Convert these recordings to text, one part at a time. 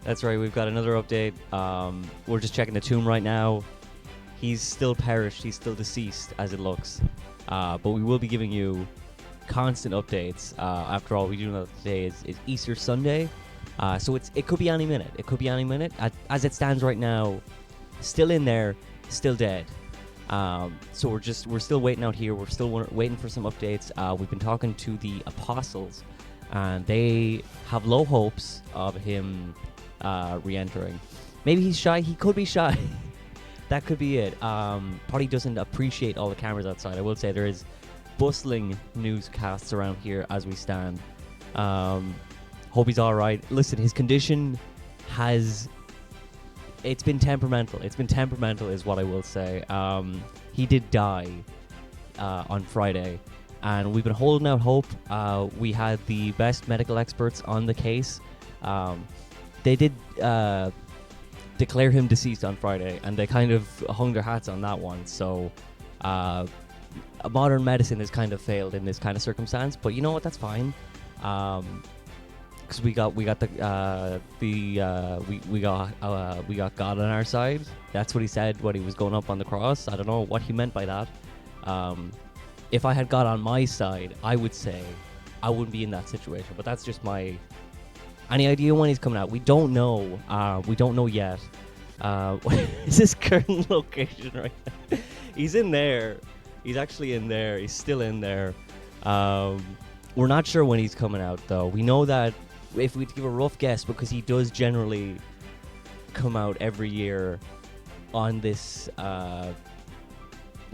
That's right. We've got another update. We're just checking the tomb right now. He's still perished. He's still deceased, as it looks. But we will be giving you constant updates. After all, we do know that today is Easter Sunday. So it could be any minute. It could be any minute. As it stands right now, still in there, still dead. So we're still waiting out here. We're still waiting for some updates. We've been talking to the apostles, and they have low hopes of him re-entering. Maybe he's shy. He could be shy. That could be it. Probably doesn't appreciate all the cameras outside. I will say there is bustling newscasts around here as we stand. Hope he's all right. Listen, his condition it's been temperamental. It's been temperamental is what I will say. He did die on Friday, and we've been holding out hope. We had the best medical experts on the case. They did declare him deceased on Friday, and they kind of hung their hats on that one. So modern medicine has kind of failed in this kind of circumstance, but you know what? That's fine. Because we got God on our side. That's what he said when he was going up on the cross. I don't know what he meant by that. If I had God on my side, I would say I wouldn't be in that situation. But that's just my. Any idea when he's coming out? We don't know. We don't know yet. Is his current location right now? He's in there. He's actually in there. He's still in there. We're not sure when he's coming out, though. We know that if we give a rough guess, because he does generally come out every year on this, not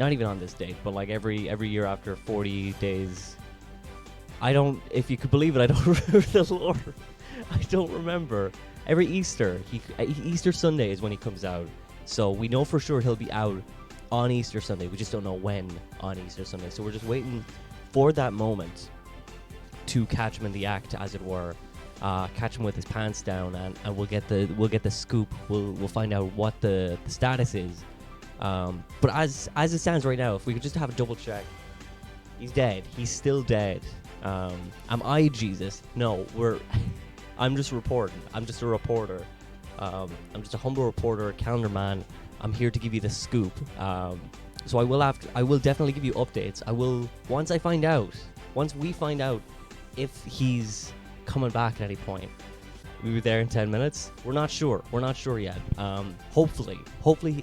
even on this date, but like every year after 40 days. If you could believe it, I don't remember the lore. I don't remember. Every Easter, Easter Sunday is when he comes out. So we know for sure he'll be out on Easter Sunday. We just don't know when on Easter Sunday. So we're just waiting for that moment to catch him in the act, as it were. Catch him with his pants down, and we'll get the scoop. We'll find out what the status is. But as it stands right now, if we could just have a double check, he's dead. He's still dead. Am I Jesus? No, I'm just reporting. I'm just a reporter. I'm just a humble reporter, a calendar man. I'm here to give you the scoop. So I will definitely give you updates. Once we find out if he's coming back at any point. We'll be there in 10 minutes. We're not sure yet. Hopefully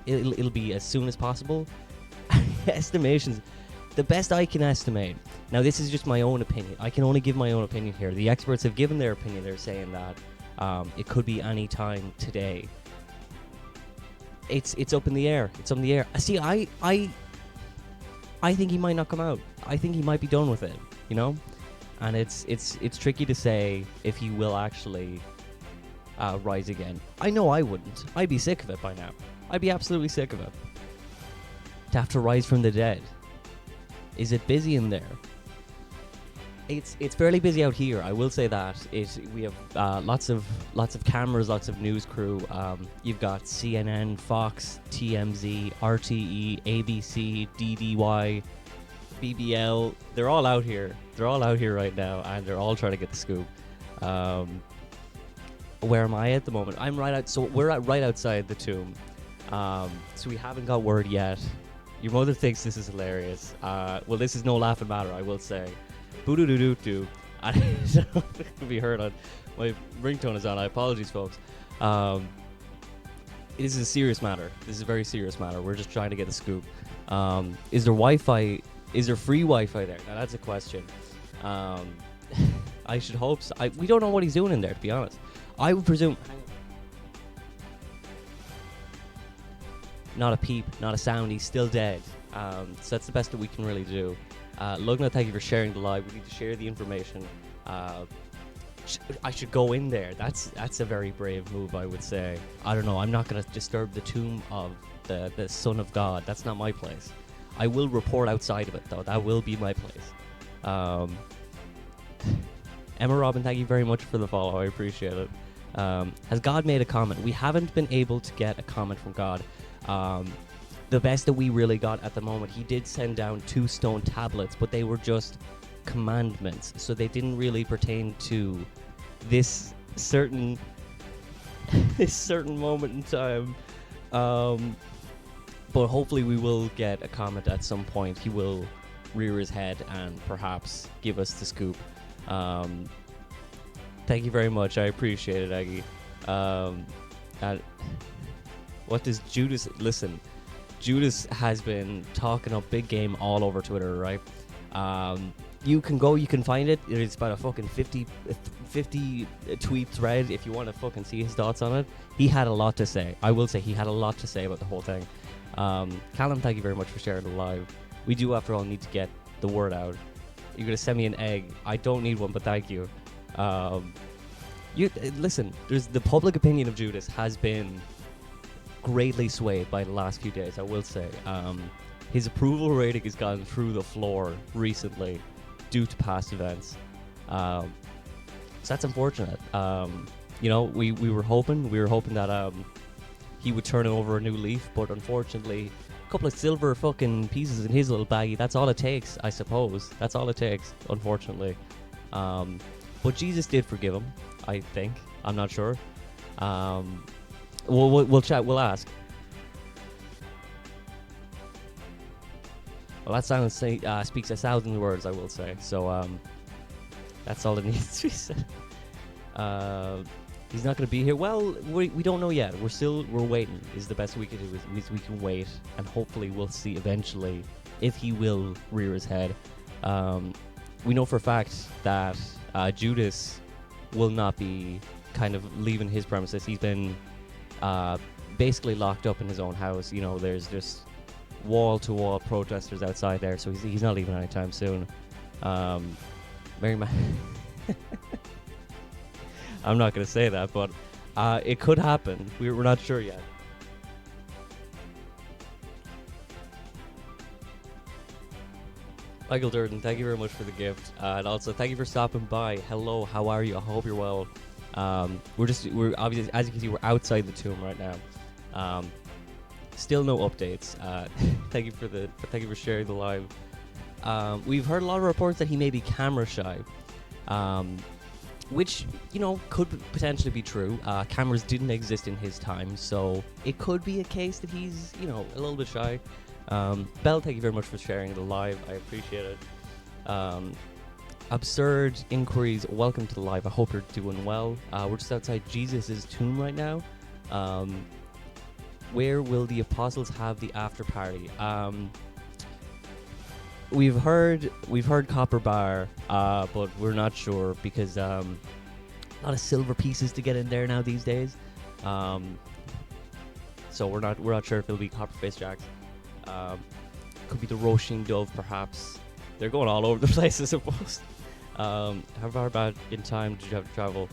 it'll be as soon as possible. Estimations, the best I can estimate. Now this is just my own opinion. I can only give my own opinion here. The experts have given their opinion. They're saying that it could be any time today. It's up in the air. It's up in the air. See, I think he might not come out. I think he might be done with it, you know? And it's tricky to say if he will actually rise again. I know I wouldn't. I'd be sick of it by now. I'd be absolutely sick of it. To have to rise from the dead. Is it busy in there? It's fairly busy out here. I will say that. We have lots of cameras, lots of news crew. You've got CNN, Fox, TMZ, RTE, ABC, DDY, BBL. They're all out here. They're all out here right now, and they're all trying to get the scoop. Where am I at the moment? I'm right out. So we're right outside the tomb. So we haven't got word yet. Your mother thinks this is hilarious. Well, this is no laughing matter, I will say. Boo-doo-doo-doo-doo. I don't know if it can be heard on. My ringtone is on. I apologize, folks. This is a serious matter. This is a very serious matter. We're just trying to get the scoop. Is there Wi-Fi? Is there free Wi-Fi there? Now that's a question. I should hope so. We don't know what he's doing in there, to be honest. I would presume. Not a peep, not a sound. He's still dead. So that's the best that we can really do. Lugna, thank you for sharing the live. We need to share the information. I should go in there. That's a very brave move, I would say. I don't know. I'm not going to disturb the tomb of the Son of God. That's not my place. I will report outside of it, though. That will be my place. Emma Robin, thank you very much for the follow. I appreciate it. Has God made a comment? We haven't been able to get a comment from God. The best that we really got at the moment, he did send down 2 stone tablets, but they were just commandments, so they didn't really pertain to this certain this certain moment in time. Um, but hopefully we will get a comment at some point. He will rear his head and perhaps give us the scoop. Um, thank you very much. I appreciate it, Aggie. And what does Judas listen? Judas has been talking up big game all over Twitter, right? You can find it. It's about a fucking 50 tweet thread if you want to fucking see his thoughts on it. He had a lot to say. I will say he had a lot to say about the whole thing. Callum, thank you very much for sharing the live. We do, after all, need to get the word out. You're going to send me an egg. I don't need one, but thank you. Listen, there's the public opinion of Judas has been greatly swayed by the last few days, I will say. His approval rating has gone through the floor recently due to past events. So that's unfortunate. We were hoping that he would turn over a new leaf, but unfortunately, a couple of silver fucking pieces in his little baggie, that's all it takes, I suppose. That's all it takes, unfortunately. But Jesus did forgive him, I think. I'm not sure. We'll chat, we'll ask. Well, that silence speaks 1,000 words, I will say. So that's all that needs to be said. He's not going to be here. Well, we don't know yet. We're waiting. Is the best we can do. Is we can wait, and hopefully we'll see eventually if he will rear his head. We know for a fact that Judas will not be kind of leaving his premises. He's been basically locked up in his own house. You know, there's just wall-to-wall protesters outside there, so he's not leaving anytime soon. Mary I'm not going to say that, but it could happen. We're not sure yet. Michael Durden, thank you very much for the gift, and also thank you for stopping by. Hello, how are you? I hope you're well. We're obviously, as you can see, we're outside the tomb right now. Still no updates. Thank you for sharing the live. We've heard a lot of reports that he may be camera shy, which could potentially be true. Cameras didn't exist in his time, so it could be a case that he's a little bit shy. Belle, thank you very much for sharing the live. I appreciate it. Absurd Inquiries, welcome to the live. I hope you're doing well. We're just outside Jesus' tomb right now. Where will the apostles have the after party? We've heard Copper Bar, but we're not sure because a lot of silver pieces to get in there now these days. So we're not sure if it'll be Copperface Jacks. Could be the Roisin Dove, perhaps. They're going all over the place, I suppose. How far back in time did you have to travel?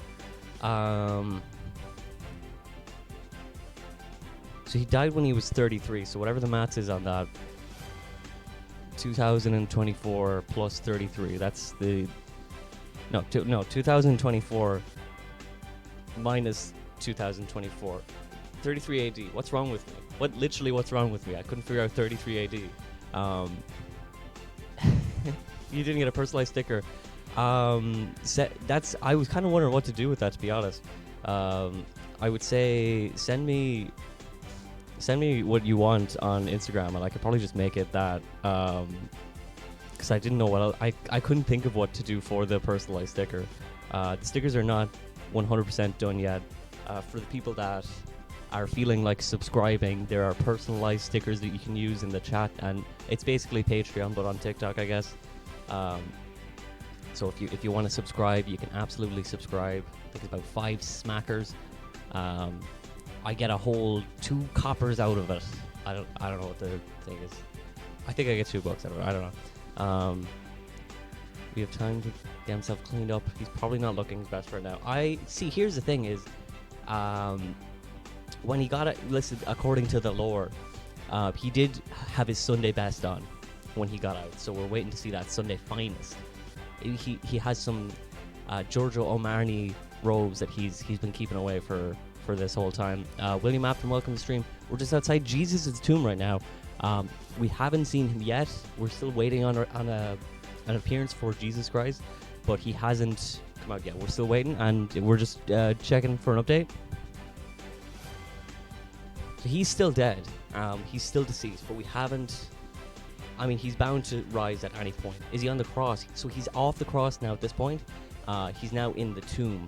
So he died when he was 33. So whatever the maths is on that, 2024 plus 33. That's the 2024 minus 2024. 33 AD. What's wrong with me? What's wrong with me? I couldn't figure out 33 AD. You didn't get a personalized sticker. I was kind of wondering what to do with that, to be honest. I would say send me what you want on Instagram, and I could probably just make it that. Because I didn't know what I couldn't think of what to do for the personalized sticker. The stickers are not 100% done yet. For the people that are feeling like subscribing, there are personalized stickers that you can use in the chat, and it's basically Patreon but on TikTok, I guess. So if you want to subscribe, you can absolutely subscribe. I think it's about 5 smackers. I get a whole 2 coppers out of it. I don't know what the thing is. I think I get $2 out of it. I don't know. We have time to get himself cleaned up. He's probably not looking his best right now. Here's the thing is, when he got it listed according to the lore, he did have his Sunday best on when he got out. So we're waiting to see that Sunday finest. He has some Giorgio Armani robes that he's been keeping away for this whole time. William Afton, welcome to the stream. We're just outside Jesus' tomb right now. We haven't seen him yet. We're still waiting on an appearance for Jesus Christ, but he hasn't come out yet. We're still waiting, and we're just checking for an update. So he's still dead. He's still deceased, but we haven't. I mean, he's bound to rise at any point. Is he on the cross? So he's off the cross now at this point. He's now in the tomb,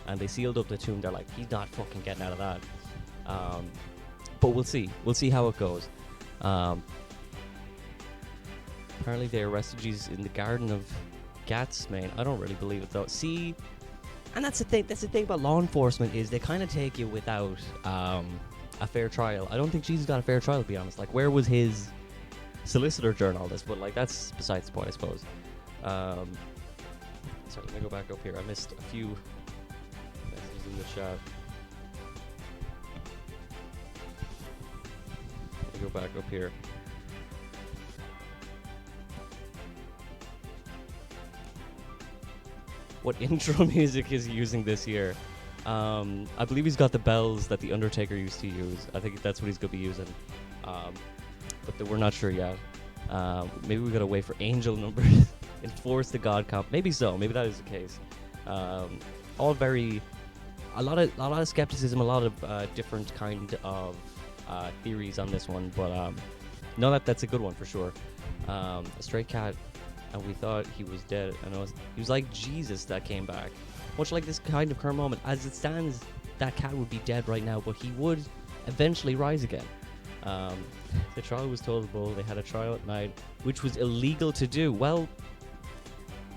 and they sealed up the tomb. They're like, he's not fucking getting out of that. But we'll see. We'll see how it goes. Apparently, they arrested Jesus in the Garden of Gethsemane. I don't really believe it though. See, and that's the thing. That's the thing about law enforcement is they kind of take you without a fair trial. I don't think Jesus got a fair trial, to be honest. Like, where was his solicitor during all this? But like, that's besides the point, I suppose. Sorry, let me go back up here. I missed a few messages in the chat. Let me go back up here. What intro music is he using this year? I believe he's got the bells that the Undertaker used to use. I think that's what he's going to be using. But we're not sure yet. Maybe we got to wait for angel numbers. Enforce the God comp. Maybe so. Maybe that is the case. All very... A lot of skepticism, a lot of different kind of theories on this one. But no, that's a good one for sure. A stray cat... And we thought he was dead, and he was like Jesus that came back. Much like this kind of current moment. As it stands, that cat would be dead right now, but he would eventually rise again. The trial was told they had a trial at night, which was illegal to do. Well,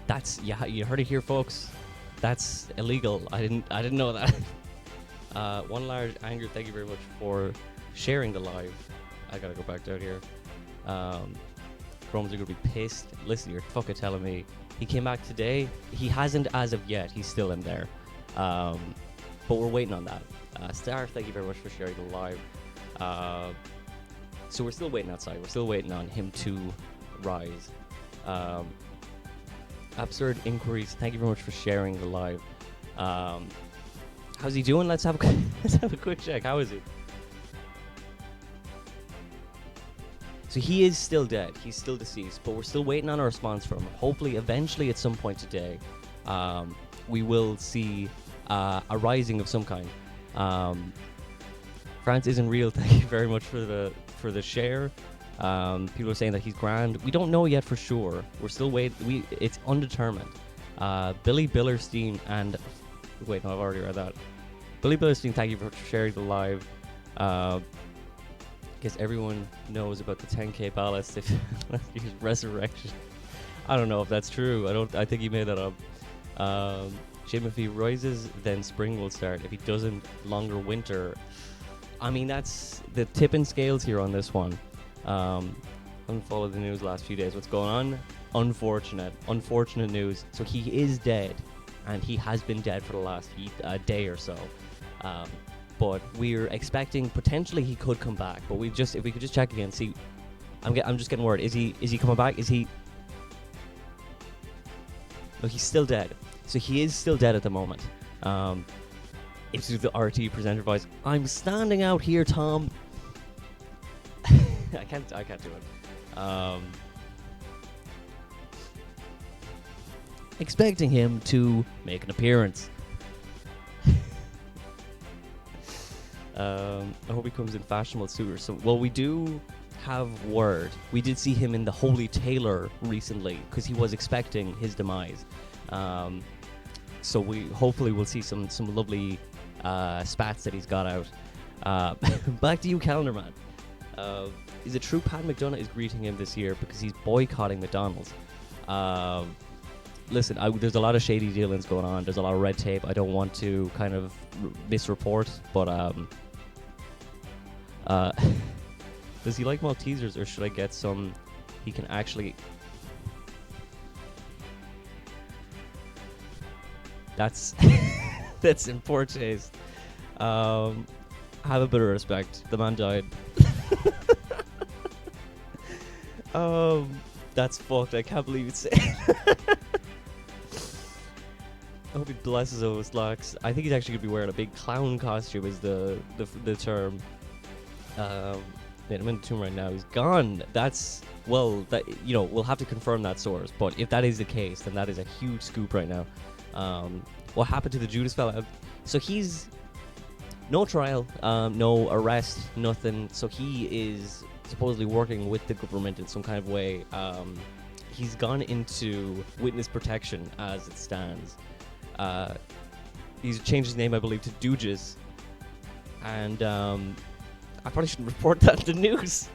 that's you heard it here, folks. That's illegal. I didn't know that. One large anger. Thank you very much for sharing the live. I gotta go back down here. Romans are going to be pissed. Listen, you're fucking telling me. He came back today. He hasn't as of yet. He's still in there. But we're waiting on that. Star, thank you very much for sharing the live. So we're still waiting outside. We're still waiting on him to rise. Absurd Inquiries, thank you very much for sharing the live. How's he doing? Let's have a quick check. How is he? So he is still dead. He's still deceased, but we're still waiting on a response from him. Hopefully, eventually, at some point today, we will see a rising of some kind. France isn't real. Thank you very much for the share. People are saying that he's grand. We don't know yet for sure. We're still waiting. It's undetermined. Billy Billerstein and wait, no, I've already read that. Billy Billerstein, thank you for sharing the live. Guess everyone knows about the 10k ballast if resurrection. I don't know if that's true. I think he made that up. Jim, if he rises, then spring will start. If he doesn't, longer winter. I mean, that's the tipping scales here on this one. Haven't followed the news last few days. What's going on? Unfortunate news. So he is dead, and he has been dead for the last day or so. But we're expecting potentially he could come back. But if we could just check again, see. I'm just getting word. Is he coming back? Is he? No, he's still dead. So he is still dead at the moment. It's the RT presenter voice. I'm standing out here, Tom. I can't do it. Expecting him to make an appearance. I hope he comes in fashionable suit or something. Well, we do have word. We did see him in the Holy Tailor recently because he was expecting his demise. So we hopefully will see some lovely spats that he's got out. Back to you, Calendar Man. Is it true Pat McDonough is greeting him this year because he's boycotting McDonald's? Listen, there's a lot of shady dealings going on. There's a lot of red tape. I don't want to kind of misreport, but does he like Maltesers, or should I get some he can actually... That's that's in poor taste. Have a bit of respect. The man died. That's fucked. I can't believe it's I hope he blesses over his locks. I think he's actually gonna be wearing a big clown costume is the term. I'm in the tomb right now. He's gone. That's, well, that, you know, we'll have to confirm that source, but if that is the case, then that is a huge scoop right now. What happened to the Judas fella? So he's No trial, no arrest, nothing. So he is supposedly working with the government in some kind of way. He's gone into witness protection as it stands. He's changed his name, I believe, to Dooges. And I probably shouldn't report that to the news.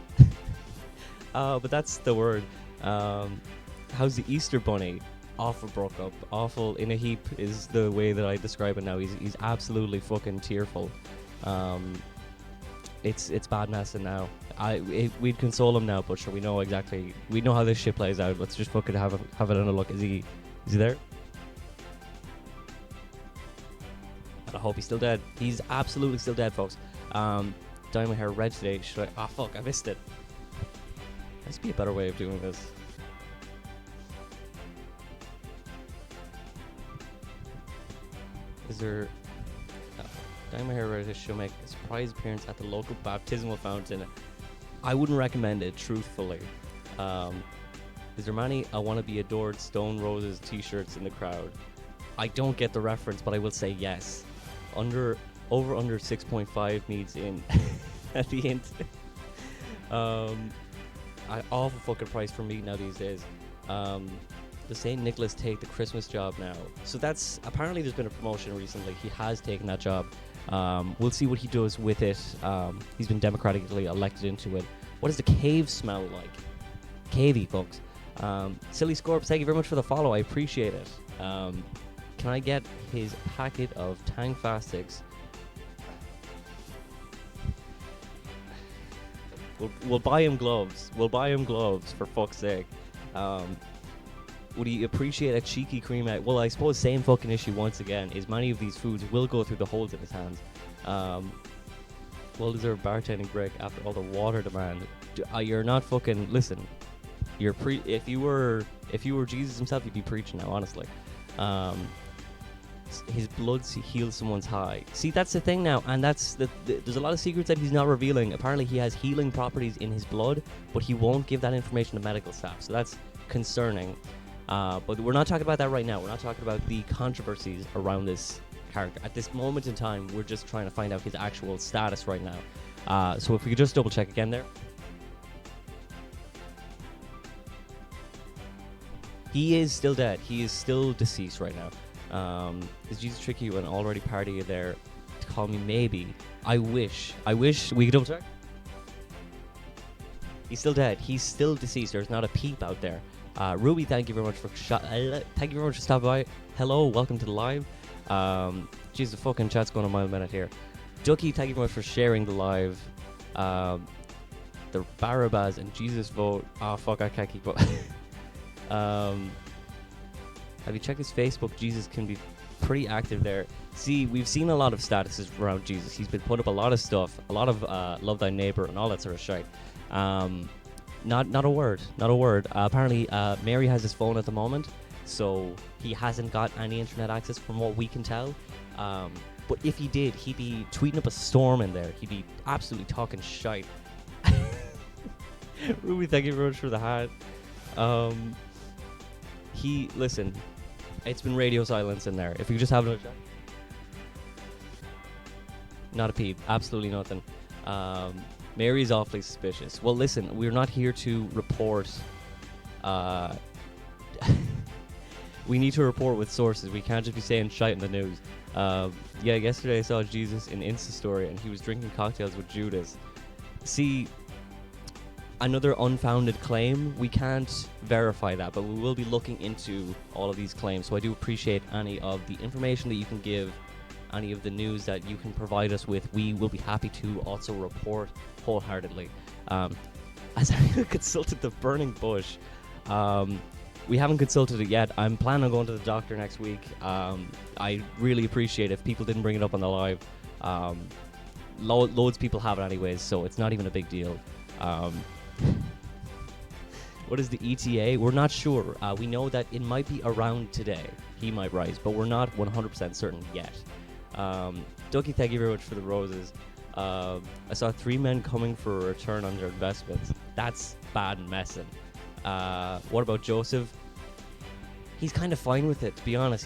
But that's the word. How's the Easter Bunny? Awful broke up. Awful in a heap is the way that I describe it now. He's absolutely fucking tearful. It's bad messing now. We'd console him now, but sure, we know how this shit plays out. Let's just fucking have it on a look. Is he there? I hope he's still dead. He's absolutely still dead, folks. Dyeing my hair red today. Should I? Fuck, I missed it. There must be a better way of doing this. Is there... Dyeing my hair red should make a surprise appearance at the local baptismal fountain. I wouldn't recommend it, truthfully. Is there many I Want to Be Adored Stone Roses t-shirts in the crowd? I don't get the reference, but I will say yes. Over 6.5 needs in at the end. Awful fucking price for meat now these days. The St. Nicholas take the Christmas job now. So that's apparently there's been a promotion recently. He has taken that job. We'll see what he does with it. He's been democratically elected into it. What does the cave smell like? Cavey, folks. Silly Scorps, thank you very much for the follow. I appreciate it. Can I get his packet of Tang Fastics? We'll buy him gloves. We'll buy him gloves, for fuck's sake. Would he appreciate a cheeky cream egg? Well, I suppose same fucking issue once again is many of these foods will go through the holes in his hands. Well deserved bartending break after all the water demand. You're not fucking... Listen, if you were Jesus himself, you'd be preaching now, honestly. His blood heals someone's high. See, that's the thing now, and there's a lot of secrets that he's not revealing. Apparently he has healing properties in his blood, but he won't give that information to medical staff, so that's concerning. But we're not talking about that right now. We're not talking about the controversies around this character. At this moment in time, we're just trying to find out his actual status right now. So if we could just double check again there. He is still dead. He is still deceased right now. Is Jesus tricky when already party there to call me maybe? I wish we could double check. He's still dead. He's still deceased. There's not a peep out there. Ruby, thank you very much for stopping by. Hello, welcome to the live. Jeez, the fucking chat's going a mile a minute here. Ducky, thank you very much for sharing the live. The Barabbas and Jesus vote. Fuck, I can't keep up. Have you checked his Facebook? Jesus can be pretty active there. See, we've seen a lot of statuses around Jesus. He's been putting up a lot of stuff, a lot of love thy neighbor and all that sort of shit. Not a word. Apparently, Mary has his phone at the moment, so he hasn't got any internet access from what we can tell. But if he did, he'd be tweeting up a storm in there. He'd be absolutely talking shite. Ruby, thank you very much for the hat. Listen, it's been radio silence in there. If you could just have another chat. Not a peep. Absolutely nothing. Mary's awfully suspicious. Well, listen, we're not here to report. We need to report with sources. We can't just be saying shite in the news. Yeah, yesterday I saw Jesus in Insta story and he was drinking cocktails with Judas. See, another unfounded claim. We can't verify that, but we will be looking into all of these claims. So I do appreciate any of the information that you can give, any of the news that you can provide us with. We will be happy to also report wholeheartedly. As I consulted the burning bush, we haven't consulted it yet. I'm planning on going to the doctor next week. I really appreciate if people didn't bring it up on the live. Loads of people have it anyways, so it's not even a big deal. What is the ETA? We're not sure. We know that it might be around today. He might rise, but we're not 100% certain yet. Ducky, thank you very much for the roses. I saw 3 men coming for a return on their investments. That's bad messing. What about Joseph? He's kind of fine with it, to be honest.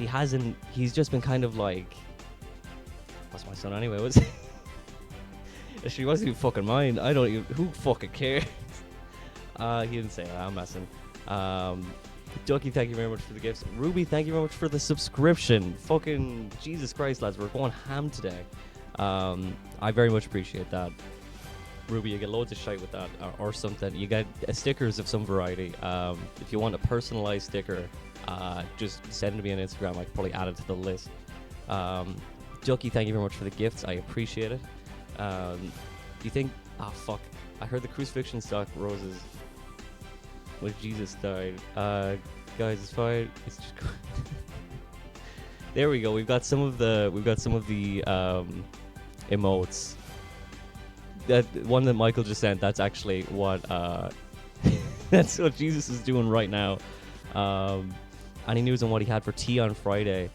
He's just been kind of like... What's my son anyway? She wasn't even fucking mine. I don't even. Who fucking cares? He didn't say that. I'm messing. Ducky, thank you very much for the gifts. Ruby, thank you very much for the subscription. Fucking Jesus Christ, lads, we're going ham today. I very much appreciate that. Ruby, you get loads of shite with that, or something. You get stickers of some variety. If you want a personalized sticker, just send it to me on Instagram. I can probably add it to the list. Ducky, thank you very much for the gifts. I appreciate it. Do you think? Ah, fuck. I heard the crucifixion stock roses when Jesus died. Guys, it's fine. It's just. There we go. We've got some of the emotes. That one that Michael just sent. That's actually what that's what Jesus is doing right now. Any news on what he had for tea on Friday?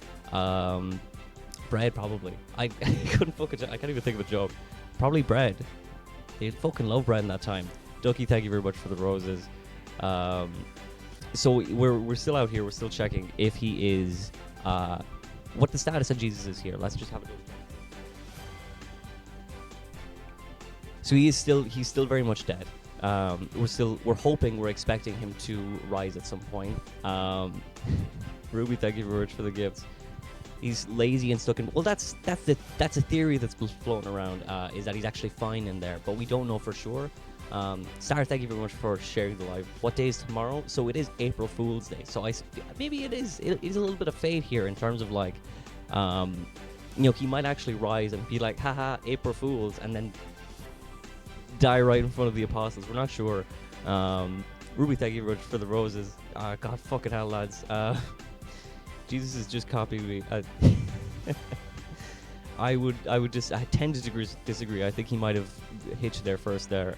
Bread, probably. I couldn't fucking. I can't even think of a joke. Probably bread. They fucking love bread in that time. Ducky, thank you very much for the roses. So we're still out here. We're still checking if he is. What the status of Jesus is here. Let's just have a look. So he's still very much dead. We're expecting him to rise at some point. Ruby, thank you very much for the gifts. He's lazy and stuck in. Well, that's a theory that's floating around. Is that he's actually fine in there, but we don't know for sure. Sarah, thank you very much for sharing the live. What day is tomorrow? So it is April Fool's Day. So maybe it is a little bit of fate here in terms of like, he might actually rise and be like, haha, April Fools, and then die right in front of the apostles. We're not sure. Ruby, thank you very much for the roses. God fucking hell, lads. Jesus is just copying me. I tend to disagree. I think he might have hitched there first there.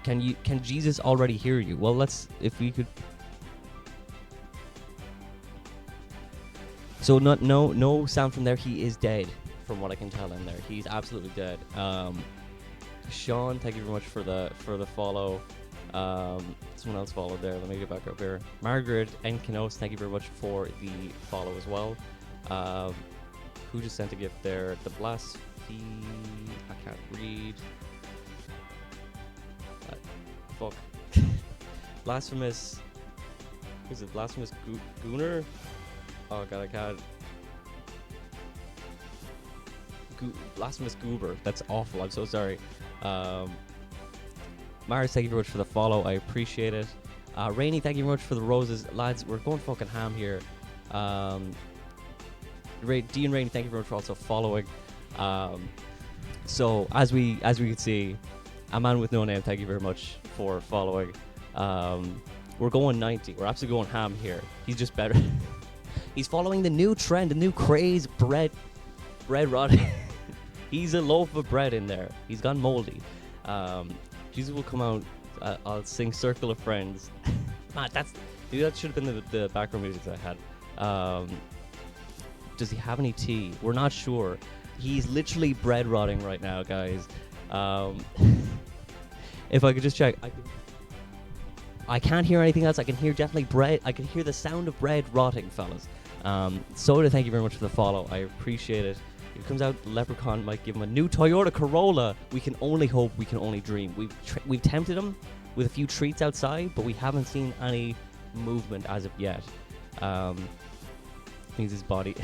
Can Jesus already hear you? Well, if we could. So no sound from there. He is dead, from what I can tell in there. He's absolutely dead. Sean, thank you very much for the follow. Someone else followed there. Let me get back up here. Margaret Enkinos, thank you very much for the follow as well. Who just sent a gift there? The Blaspheme. I can't read. Fuck. Blasphemous. Who's it? Blasphemous Gooner? Oh god, I can't. Blasphemous Goober. That's awful. I'm so sorry. Mars, thank you very much for the follow. I appreciate it. Rainy, thank you very much for the roses. Lads, we're going fucking ham here. D and Rainy, thank you very much for also following. So as we can see, a man with no name, thank you very much for following. We're going 90. We're absolutely going ham here. He's just better. He's following the new trend, the new craze, bread rotting. He's a loaf of bread in there. He's gone moldy. Jesus will come out. I'll sing "Circle of Friends." Man, that should have been the background music that I had. Does he have any tea? We're not sure. He's literally bread rotting right now, guys. If I could just check, I can't hear anything else. I can hear definitely bread. I can hear the sound of bread rotting, fellas. Soda, thank you very much for the follow. I appreciate it. If it comes out, Leprechaun might give him a new Toyota Corolla. We can only hope. We can only dream. We've tempted him with a few treats outside, but we haven't seen any movement as of yet. Needs his body.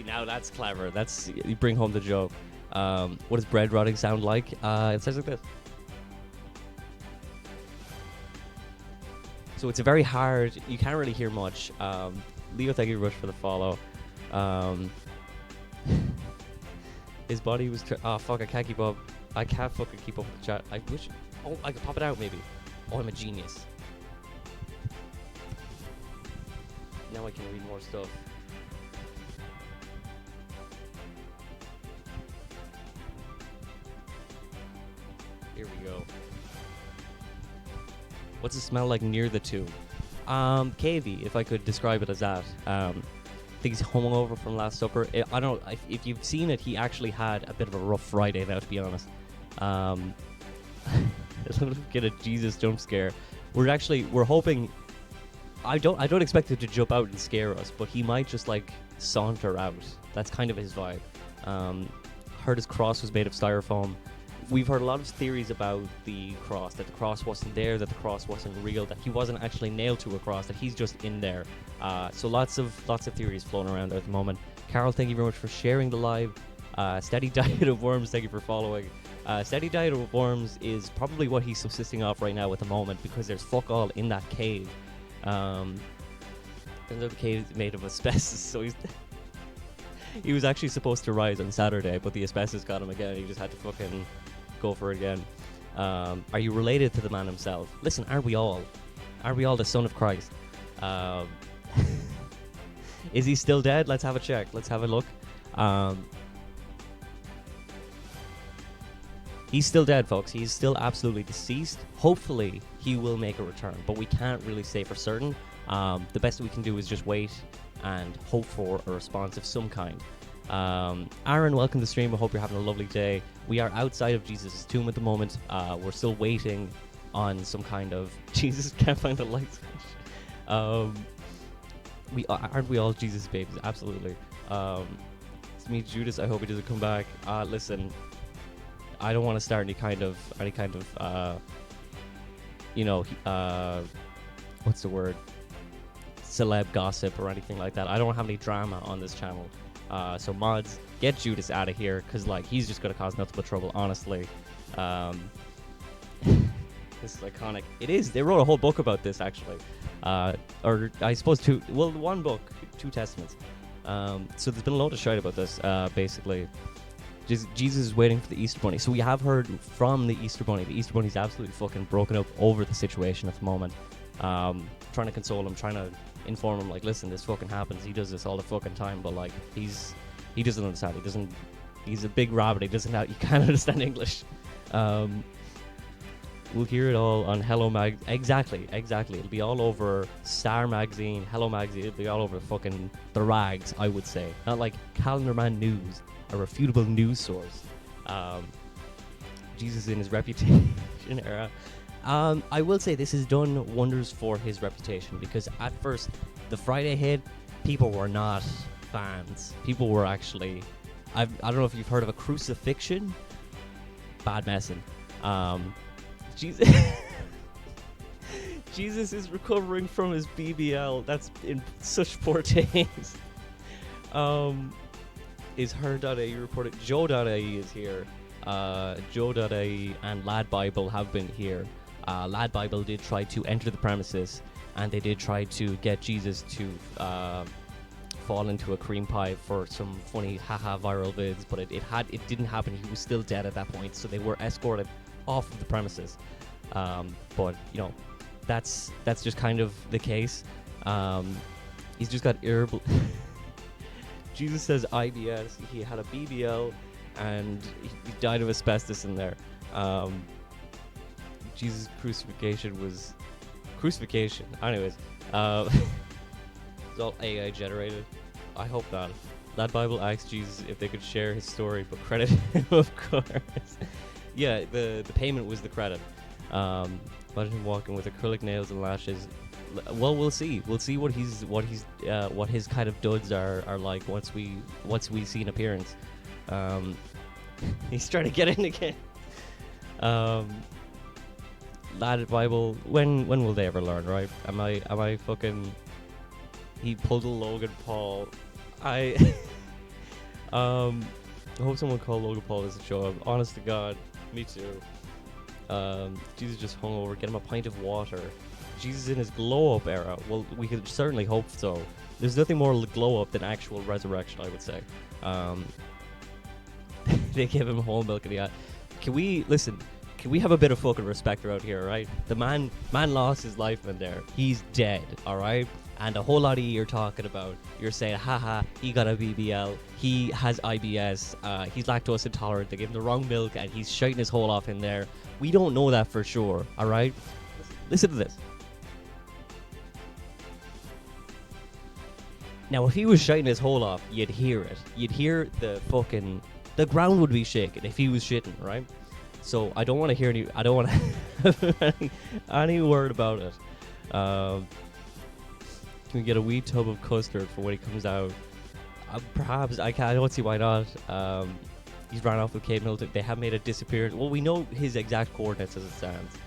Now that's clever. You bring home the joke. What does bread rotting sound like? It sounds like this. So it's a very hard. You can't really hear much. Leo, thank you very much for the follow. His body was. Oh fuck! I can't keep up. I can't fucking keep up with the chat. I wish. Oh, I could pop it out maybe. Oh, I'm a genius. Now I can read more stuff. Here we go. What's it smell like near the tomb? Cavey, if I could describe it as that. I think he's hungover from Last Supper. I don't know if you've seen it. He actually had a bit of a rough Friday, now, to be honest. Get a Jesus jump scare. We're hoping. I don't expect him to jump out and scare us, but he might just like saunter out. That's kind of his vibe. heard his cross was made of styrofoam. We've heard a lot of theories about the cross, that the cross wasn't there, that the cross wasn't real, that he wasn't actually nailed to a cross, that he's just in there. So lots of theories floating around there at the moment. Carol, thank you very much for sharing the live. Steady Diet of Worms, thank you for following. Steady Diet of Worms is probably what he's subsisting off right now at the moment, because there's fuck all in that cave. The cave is made of asbestos, so he was actually supposed to rise on Saturday, but the asbestos got him again. He just had to fucking go for it again. Are you related to the man himself? Listen, are we all? Are we all the son of Christ? Is he still dead? Let's have a check. Let's have a look. He's still dead, folks. He's still absolutely deceased. Hopefully, he will make a return, but we can't really say for certain. The best we can do is just wait and hope for a response of some kind. Aaron, welcome to the stream. I hope you're having a lovely day. We are outside of Jesus' tomb at the moment. We're still waiting on some kind of... Jesus, can't find the light switch. Aren't we all Jesus babies? Absolutely. It's me, Judas. I hope he doesn't come back. Listen, I don't want to start any kind of what's the word? Celeb gossip or anything like that. I don't have any drama on this channel. So mods, get Judas out of here, because like he's just gonna cause nothing but trouble, honestly. This is iconic. It is. They wrote a whole book about this, actually. Or I suppose one book, 2 testaments. So there's been a lot of shite about this, basically. Jesus is waiting for the Easter Bunny. So we have heard from the Easter Bunny. The Easter Bunny's absolutely fucking broken up over the situation at the moment. Trying to console him, trying to inform him, like, listen, this fucking happens. He does this all the fucking time, but like he doesn't understand. He's a big rabbit. He can't understand English. We'll hear it all on Hello Mag. Exactly. It'll be all over Star Magazine, Hello Magazine. It'll be all over fucking the rags, I would say. Not like Calendar Man News, a refutable news source. Jesus in his reputation era. I will say this has done wonders for his reputation, because at first, the Friday hit, people were not fans. People were actually... I don't know if you've heard of a crucifixion. Bad messing. Jesus... Jesus is recovering from his BBL. That's in such poor taste. Is her.ie reported? Joe.ie is here. Joe.ie and Lad Bible have been here. Lad Bible did try to enter the premises, and they did try to get Jesus to fall into a cream pie for some funny haha viral vids, but it didn't happen. He was still dead at that point, so they were escorted off of the premises. But you know, that's just kind of the case. He's just got irritable. Jesus says IBS. He had a BBL, and he died of asbestos in there. Jesus' crucifixion was crucifixion. Anyways, it's all AI generated. I hope not. That Bible asked Jesus if they could share his story, but credit him, of course. Yeah, the payment was the credit. Imagine him walking with acrylic nails and lashes. Well, we'll see. We'll see what his kind of duds are like once we see an appearance. He's trying to get in again. Lad Bible, when will they ever learn, right? Am I fucking... He pulled a Logan Paul. I hope someone called Logan Paul this to show up. Honest to God, me too. Jesus just hung over. Get him a pint of water. Jesus in his glow-up era. Well, we could certainly hope so. There's nothing more glow-up than actual resurrection, I would say. They gave him whole milk in the eye. Can we have a bit of fucking respect around here, right? The man lost his life in there. He's dead, alright? And a whole lot of you are talking about, you're saying, haha, he got a BBL, he has IBS, he's lactose intolerant, they gave him the wrong milk, and he's shiting his hole off in there. We don't know that for sure, alright? Listen to this. Now, if he was shiting his hole off, you'd hear it. You'd hear the ground would be shaking if he was shitting, right? So I don't want to hear I don't want to have any word about it. Can we get a wee tub of custard for when he comes out? Perhaps. I don't see why not. He's ran off with Kate Middleton. They have made a disappearance. Well, we know his exact coordinates as it stands.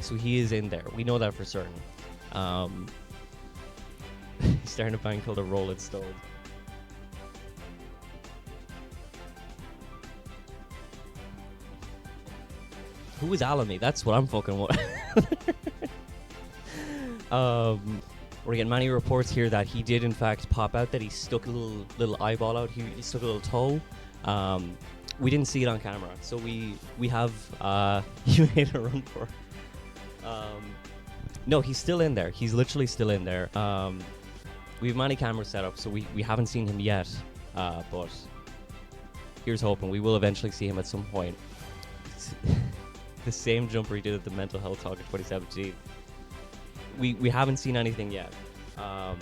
So he is in there. We know that for certain. He's starting a band called the Rolling Stones. Who was Alamy? That's what I'm fucking we're getting many reports here that he did in fact pop out, that he stuck a little eyeball out. He stuck a little toe. We didn't see it on camera, so we have he made a run for it. No, he's still in there. He's literally still in there. We have many cameras set up, so we haven't seen him yet. But here's hoping we will eventually see him at some point. The same jumper he did at the Mental Health Talk in 2017. We haven't seen anything yet. Can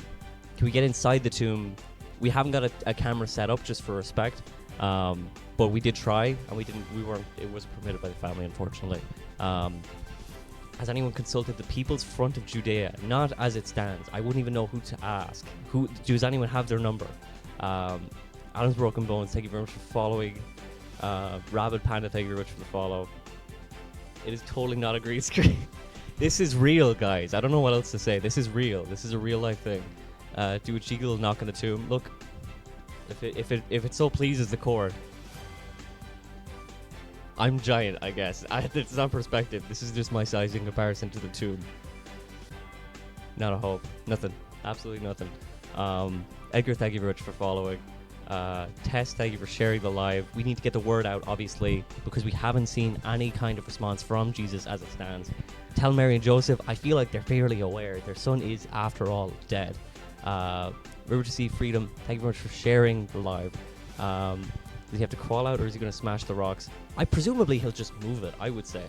we get inside the tomb? We haven't got a camera set up just for respect. But we did try, and we weren't. It wasn't permitted by the family, unfortunately. Has anyone consulted the People's Front of Judea? Not as it stands. I wouldn't even know who to ask. Does anyone have their number? Adam's Broken Bones, thank you very much for following. Rabid Panda, thank you very much for the follow. It is totally not a green screen. This is real, guys. I don't know what else to say. This is real. This is a real life thing. Do a cheeky little knock on the tomb. Look, if it so pleases the court. I'm giant, I guess. It's not perspective. This is just my size in comparison to the tomb. Not a hope. Nothing. Absolutely nothing. Edgar, thank you very much for following. Tess, thank you for sharing the live. We need to get the word out, obviously, because we haven't seen any kind of response from Jesus as it stands. Tell Mary and Joseph, I feel like they're fairly aware. Their son is, after all, dead. River to See Freedom, thank you very much for sharing the live. Does he have to crawl out, or is he going to smash the rocks? Presumably he'll just move it, I would say.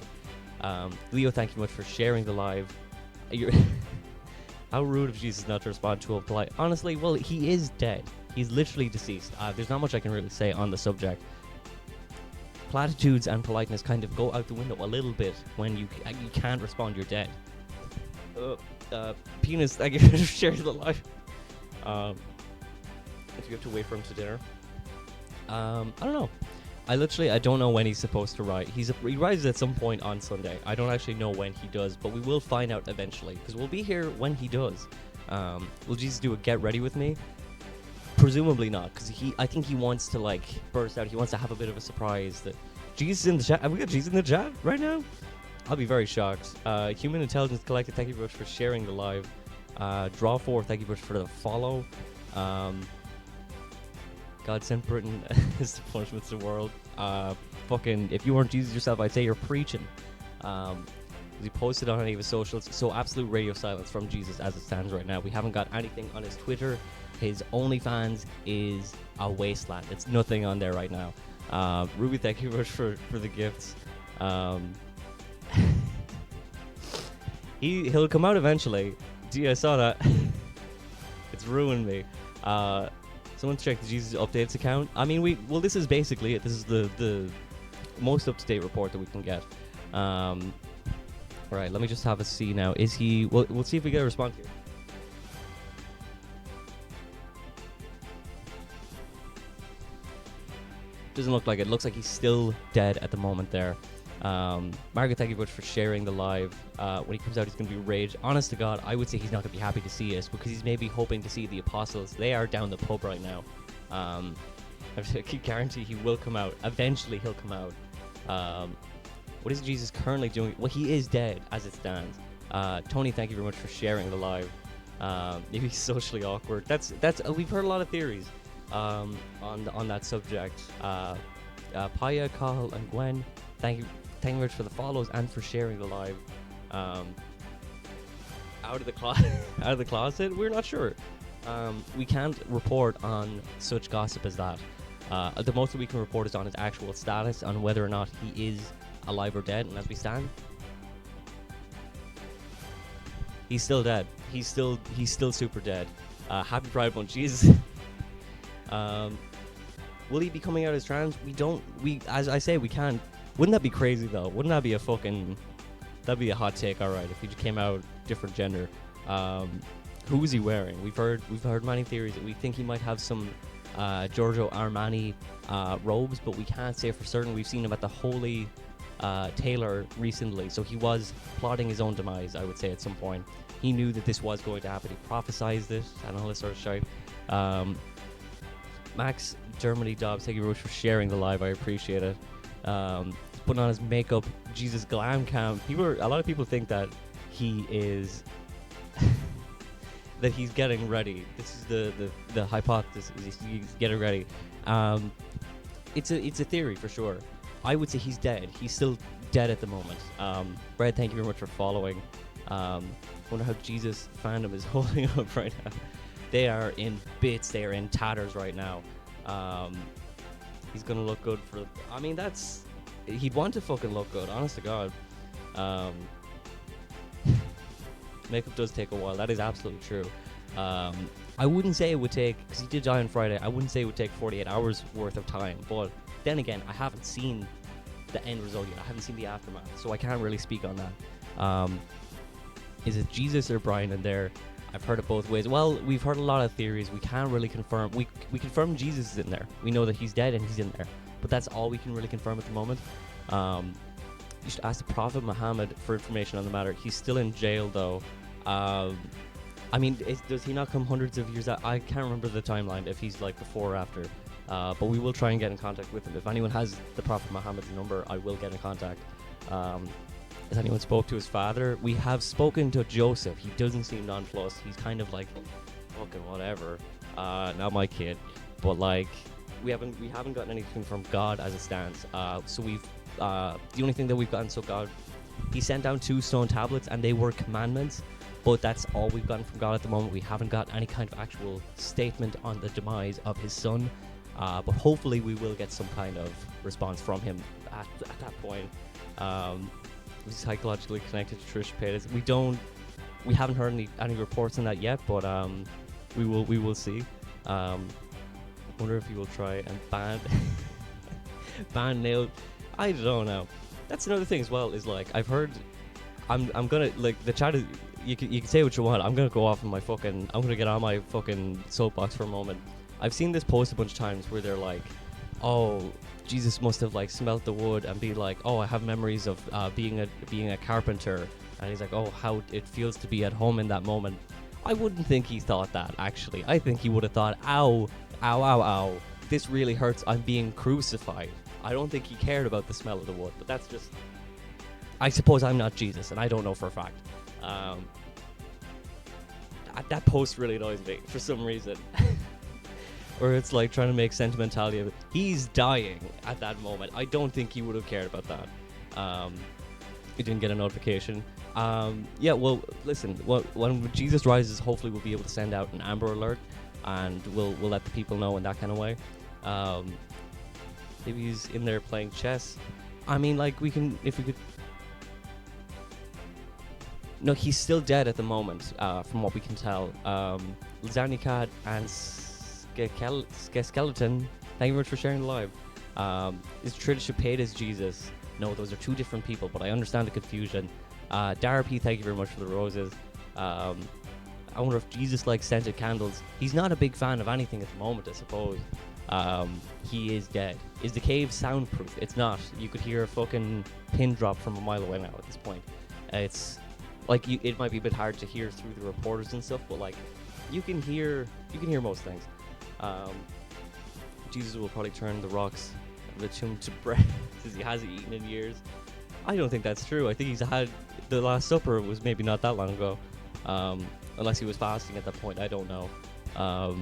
Leo, thank you much for sharing the live. How rude of Jesus not to respond to a polite. Honestly, well, he is dead. He's literally deceased. There's not much I can really say on the subject. Platitudes and politeness kind of go out the window a little bit when you can't respond. You're dead. Penis, thank you for sharing the live. If you have to wait for him to dinner. I don't know. I don't know when he's supposed to ride. He rides at some point on Sunday. I don't actually know when he does, but we will find out eventually, because we'll be here when he does. Will Jesus do a get ready with me? Presumably not, because I think he wants to like burst out. He wants to have a bit of a surprise. That Jesus in the chat. Have we got Jesus in the chat right now? I'll be very shocked. Human Intelligence Collective, thank you very much for sharing the live. Draw4, thank you very much for the follow. God sent Britain as the punishment to the world. If you weren't Jesus yourself, I'd say you're preaching. He posted on any of his socials. So absolute radio silence from Jesus as it stands right now. We haven't got anything on his Twitter. His OnlyFans is a wasteland. It's nothing on there right now. Ruby, thank you very much for the gifts. He'll come out eventually. Gee, I saw that. It's ruined me. Someone check the Jesus Updates account. I mean, this is basically it. This is the most up-to-date report that we can get. Right, let me just have a see now. Is he... We'll see if we get a response here. Doesn't look like it. Looks like he's still dead at the moment there. Margaret, thank you very much for sharing the live. When he comes out, he's going to be rage. Honest to God, I would say he's not going to be happy to see us, because he's maybe hoping to see the apostles. They are down the pub right now. I can guarantee he will come out. Eventually, he'll come out. What is Jesus currently doing? Well, he is dead as it stands. Tony, thank you very much for sharing the live. Maybe he's socially awkward. That's we've heard a lot of theories on that subject. Paya, Cahill, and Gwen, thank you very much for the follows and for sharing the live. Out of the closet, we're not sure. We can't report on such gossip as that. The most that we can report is on his actual status, on whether or not he is alive or dead. And as we stand, he's still dead. He's still super dead. Happy Pride Month, Jesus. Will he be coming out as trans? As I say, we can't. Wouldn't that be crazy though? Wouldn't that be that'd be a hot take, alright, if he just came out different gender. Who's he wearing? We've heard many theories that we think he might have some Giorgio Armani robes, but we can't say for certain. We've seen him at the Holy Tailor recently, so he was plotting his own demise, I would say, at some point. He knew that this was going to happen. He prophesized it and all this sort of shit. Max Germany Dobbs, thank you very much for sharing the live. I appreciate it. He's putting on his makeup, Jesus glam cam. A lot of people think that he is that he's getting ready. This is the hypothesis. He's getting ready. It's a theory for sure. I would say he's dead. He's still dead at the moment. Brad, thank you very much for following. Wonder how Jesus fandom is holding up right now. They are in bits. They are in tatters right now. He's gonna look good for. I mean, he'd want to fucking look good. Honest to God. Makeup does take a while. That is absolutely true. I wouldn't say it would take, because he did die on Friday. I wouldn't say it would take 48 hours worth of time. But then again, I haven't seen the end result yet. I haven't seen the aftermath, so I can't really speak on that. Is it Jesus or Brian in there? I've heard it both ways. Well, we've heard a lot of theories. We can't really confirm. We confirm Jesus is in there. We know that he's dead and he's in there. But that's all we can really confirm at the moment. You should ask the Prophet Muhammad for information on the matter. He's still in jail, though. I mean, does he not come hundreds of years out? I can't remember the timeline, if he's like before or after. But we will try and get in contact with him. If anyone has the Prophet Muhammad's number, I will get in contact. Has anyone spoke to his father? We have spoken to Joseph. He doesn't seem nonplussed. He's kind of like, fucking whatever. Not my kid. But like, we haven't gotten anything from God as it stands. So we've the only thing that we've gotten, so God, he sent down 2 stone tablets and they were commandments. But that's all we've gotten from God at the moment. We haven't got any kind of actual statement on the demise of his son. But hopefully we will get some kind of response from him at that point. We're psychologically connected to Trish Paytas. We haven't heard any reports on that yet, but we will see. Wonder if he will try and ban Nail. I don't know. That's another thing as well, is like, I've heard, I'm gonna, like, the chat is, you can say what you want. I'm gonna go off on I'm gonna get on my fucking soapbox for a moment. I've seen this post a bunch of times where they're like, oh, Jesus must have like smelt the wood and be like, oh, I have memories of being a carpenter, and he's like, oh, how it feels to be at home in that moment. I wouldn't think he thought that, actually. I think he would have thought, ow, ow, ow, ow, this really hurts, I'm being crucified. I don't think he cared about the smell of the wood, but that's just, I suppose I'm not Jesus, and I don't know for a fact. That post really annoys me for some reason. Or it's like trying to make sentimentality of it. He's dying at that moment. I don't think he would have cared about that. He didn't get a notification. Yeah, well, listen, when Jesus rises, hopefully we'll be able to send out an Amber Alert, and we'll let the people know in that kind of way. Maybe he's in there playing chess. I mean, like, if we could... No, he's still dead at the moment, from what we can tell. Lasagna Cat and Skeleton, thank you very much for sharing the live. Is Trish Paytas Jesus? No, those are 2 different people, but I understand the confusion. Dara P, thank you very much for the roses. I wonder if Jesus likes scented candles. He's not a big fan of anything at the moment, I suppose. He is dead. Is the cave soundproof? It's not. You could hear a fucking pin drop from a mile away now at this point. It's like, it might be a bit hard to hear through the reporters and stuff, but like, you can hear most things. Jesus will probably turn the rocks of the tomb to bread because he hasn't eaten in years. I don't think that's true. I think he's had the Last Supper was maybe not that long ago, unless he was fasting at that point. I don't know. I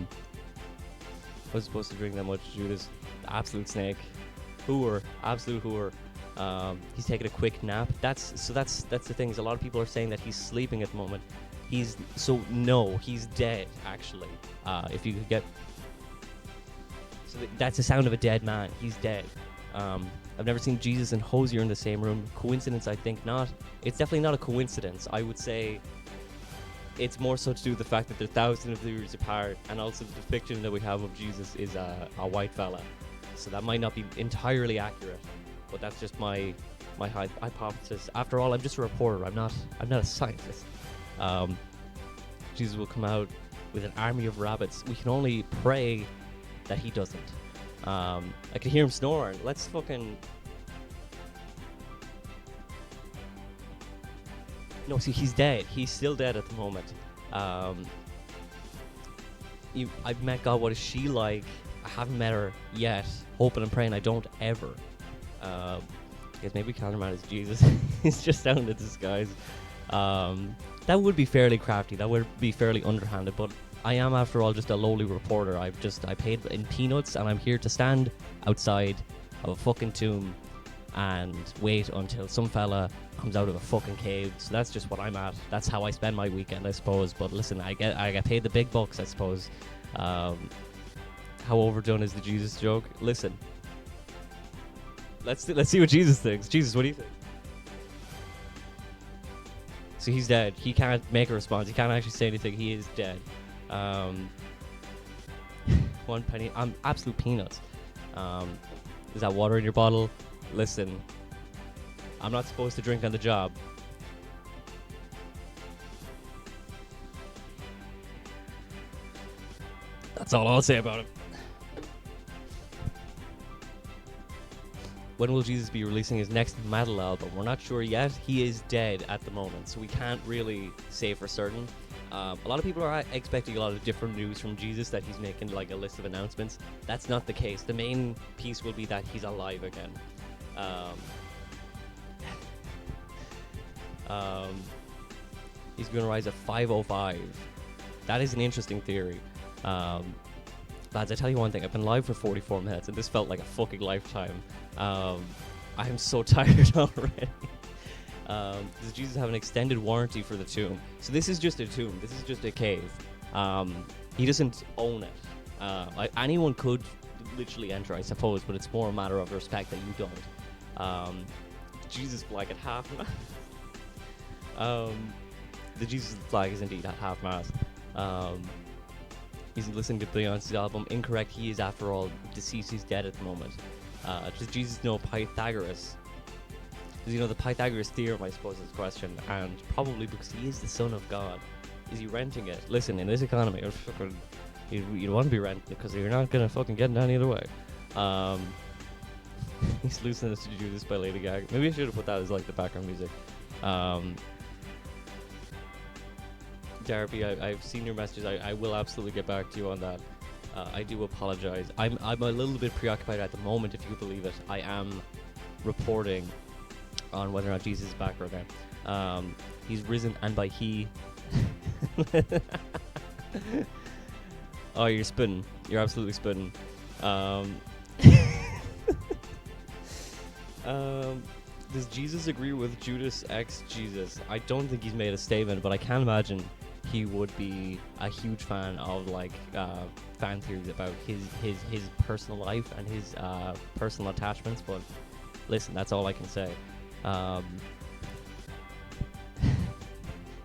was supposed to drink that much. Judas, absolute snake, absolute hooer. He's taking a quick nap. That's the thing. Is a lot of people are saying that he's sleeping at the moment. He's dead actually. If you could get, so that's the sound of a dead man. He's dead. I've never seen Jesus and Hosier in the same room. Coincidence? I think not. It's definitely not a coincidence. I would say it's more so to do with the fact that they're thousands of years apart, and also the depiction that we have of Jesus is a white fella. So that might not be entirely accurate, but that's just my hypothesis. After all, I'm just a reporter. I'm not a scientist. Jesus will come out with an army of rabbits. We can only pray that he doesn't. I can hear him snoring. Let's fucking... No, see, he's dead. He's still dead at the moment. I've met God. What is she like? I haven't met her yet. Hoping and praying I don't ever. Because maybe Calderman is Jesus. He's just down in disguise. That would be fairly crafty. That would be fairly underhanded. But I am, after all, just a lowly reporter. I paid in peanuts, and I'm here to stand outside of a fucking tomb and wait until some fella comes out of a fucking cave. So that's just what I'm at. That's how I spend my weekend, I suppose. But listen, I get paid the big bucks, I suppose. How overdone is the Jesus joke? Listen, let's see what Jesus thinks. Jesus, what do you think? So he's dead. He can't make a response. He can't actually say anything. He is dead. 1 penny. I'm absolute peanuts. Is that water in your bottle? Listen, I'm not supposed to drink on the job. That's all I'll say about it. When will Jesus be releasing his next metal album? We're not sure yet. He is dead at the moment, so we can't really say for certain. A lot of people are expecting a lot of different news from Jesus, that he's making like a list of announcements. That's not the case. The main piece will be that he's alive again. He's going to rise at 5:05. That is an interesting theory. Lads, I tell you one thing. I've been live for 44 minutes, and this felt like a fucking lifetime. I'm so tired already. Does Jesus have an extended warranty for the tomb? So this is just a tomb. This is just a cave. He doesn't own it. Anyone could literally enter, I suppose, but it's more a matter of respect that you don't. Jesus flag at half mast. The Jesus flag is indeed at half mast. He's listening to Beyonce's album. Incorrect. He is, after all, deceased. He's dead at the moment. Does Jesus know Pythagoras? Does he know the Pythagoras theorem, I suppose, is the question. And probably because he is the son of God. Is he renting it? Listen, in this economy, you'd want to be renting it because you're not going to fucking get it any other way. He's losing us to do this by Lady Gaga. Maybe I should have put that as like the background music. Darby, I've seen your messages. I will absolutely get back to you on that. I do apologize. I'm a little bit preoccupied at the moment, if you believe it. I am reporting on whether or not Jesus is back or again. He's risen, and by he... Oh, you're spinning. You're absolutely spinning. Does Jesus agree with Judas X Jesus? I don't think he's made a statement, but I can imagine he would be a huge fan of like fan theories about his personal life and his personal attachments. But listen, that's all I can say.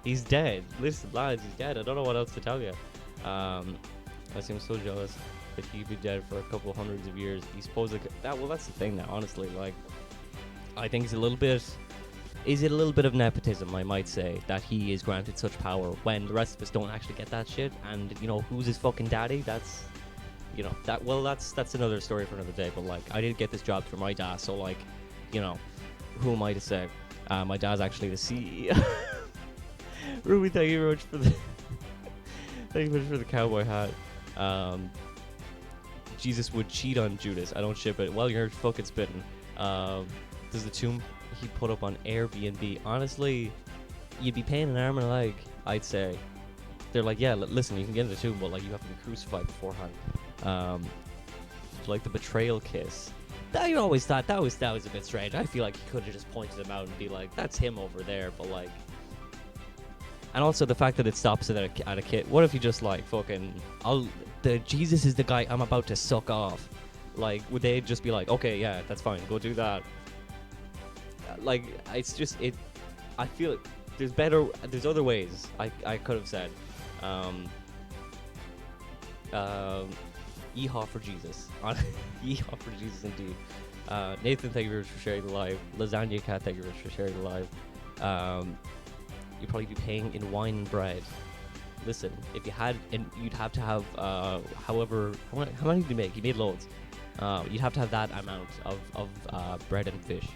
He's dead. Listen, lads, he's dead. I don't know what else to tell you. I seem so jealous that he'd be dead for a couple hundreds of years. He's supposed to... Well, that's the thing now, honestly. Like, I think it's a little bit... Is it a little bit of nepotism, I might say, that he is granted such power when the rest of us don't actually get that shit? And, you know, who's his fucking daddy? That's... You know, that's another story for another day. But, like, I did get this job through my dad, so, like, you know, who am I to say? My dad's actually the CEO. Ruby, thank you very much for the... Thank you very much for the cowboy hat. Jesus would cheat on Judas. I don't ship it. Well, you're fucking spitting. Does the tomb he put up on Airbnb? Honestly, you'd be paying an arm and a leg, I'd say. They're like, yeah, listen, you can get in the tomb, but like you have to be crucified beforehand. Like the betrayal kiss. I always thought that was a bit strange. I feel like he could have just pointed him out and be like, that's him over there, but like... And also the fact that it stops it at a kid. What if you just like fucking... Jesus is the guy I'm about to suck off. Like, would they just be like, okay, yeah, that's fine, go do that. Like, it's just, I feel there's other ways I could have said. Yeehaw for Jesus. Yeehaw for Jesus indeed. Nathan, thank you very much for sharing the live. Lasagna Cat, thank you very much for sharing the live. You'd probably be paying in wine and bread. listen, if you had, and you'd have to have, how many did you make? You made loads. You'd have to have that amount of bread and fish.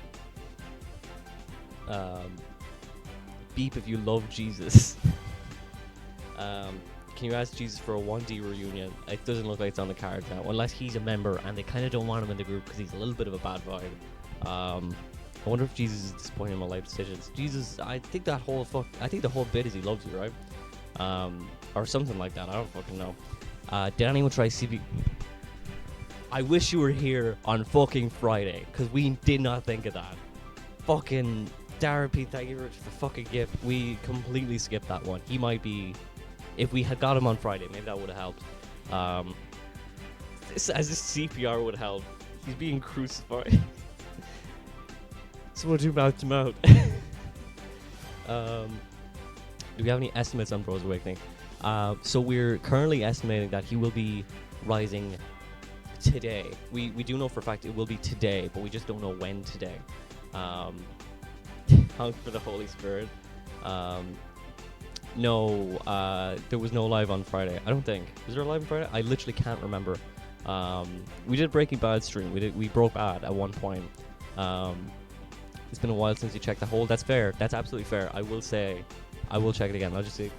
Beep if you love Jesus. Can you ask Jesus for a 1D reunion? It doesn't look like it's on the cards now, unless he's a member and they kind of don't want him in the group because he's a little bit of a bad vibe. I wonder if Jesus is disappointed in my life decisions. Jesus, I think the whole bit is he loves you, right? Or something like that. I don't fucking know. Did anyone try CB? I wish you were here on fucking Friday, because we did not think of that. Fucking Dara P, thank you for the fucking gift. We completely skipped that one. He might be, if we had got him on Friday, maybe that would have helped. This CPR would help. He's being crucified. Someone do mouth to mouth. Do we have any estimates on Bro's Awakening? So we're currently estimating that he will be rising today. We do know for a fact it will be today, but we just don't know when today. Honk for the Holy Spirit. No, there was no live on Friday. I don't think. Was there a live on Friday? I literally can't remember. We did Breaking Bad stream. We broke Bad at one point. It's been a while since you checked the hole. That's fair. That's absolutely fair. I will say, I will check it again. I'll just see.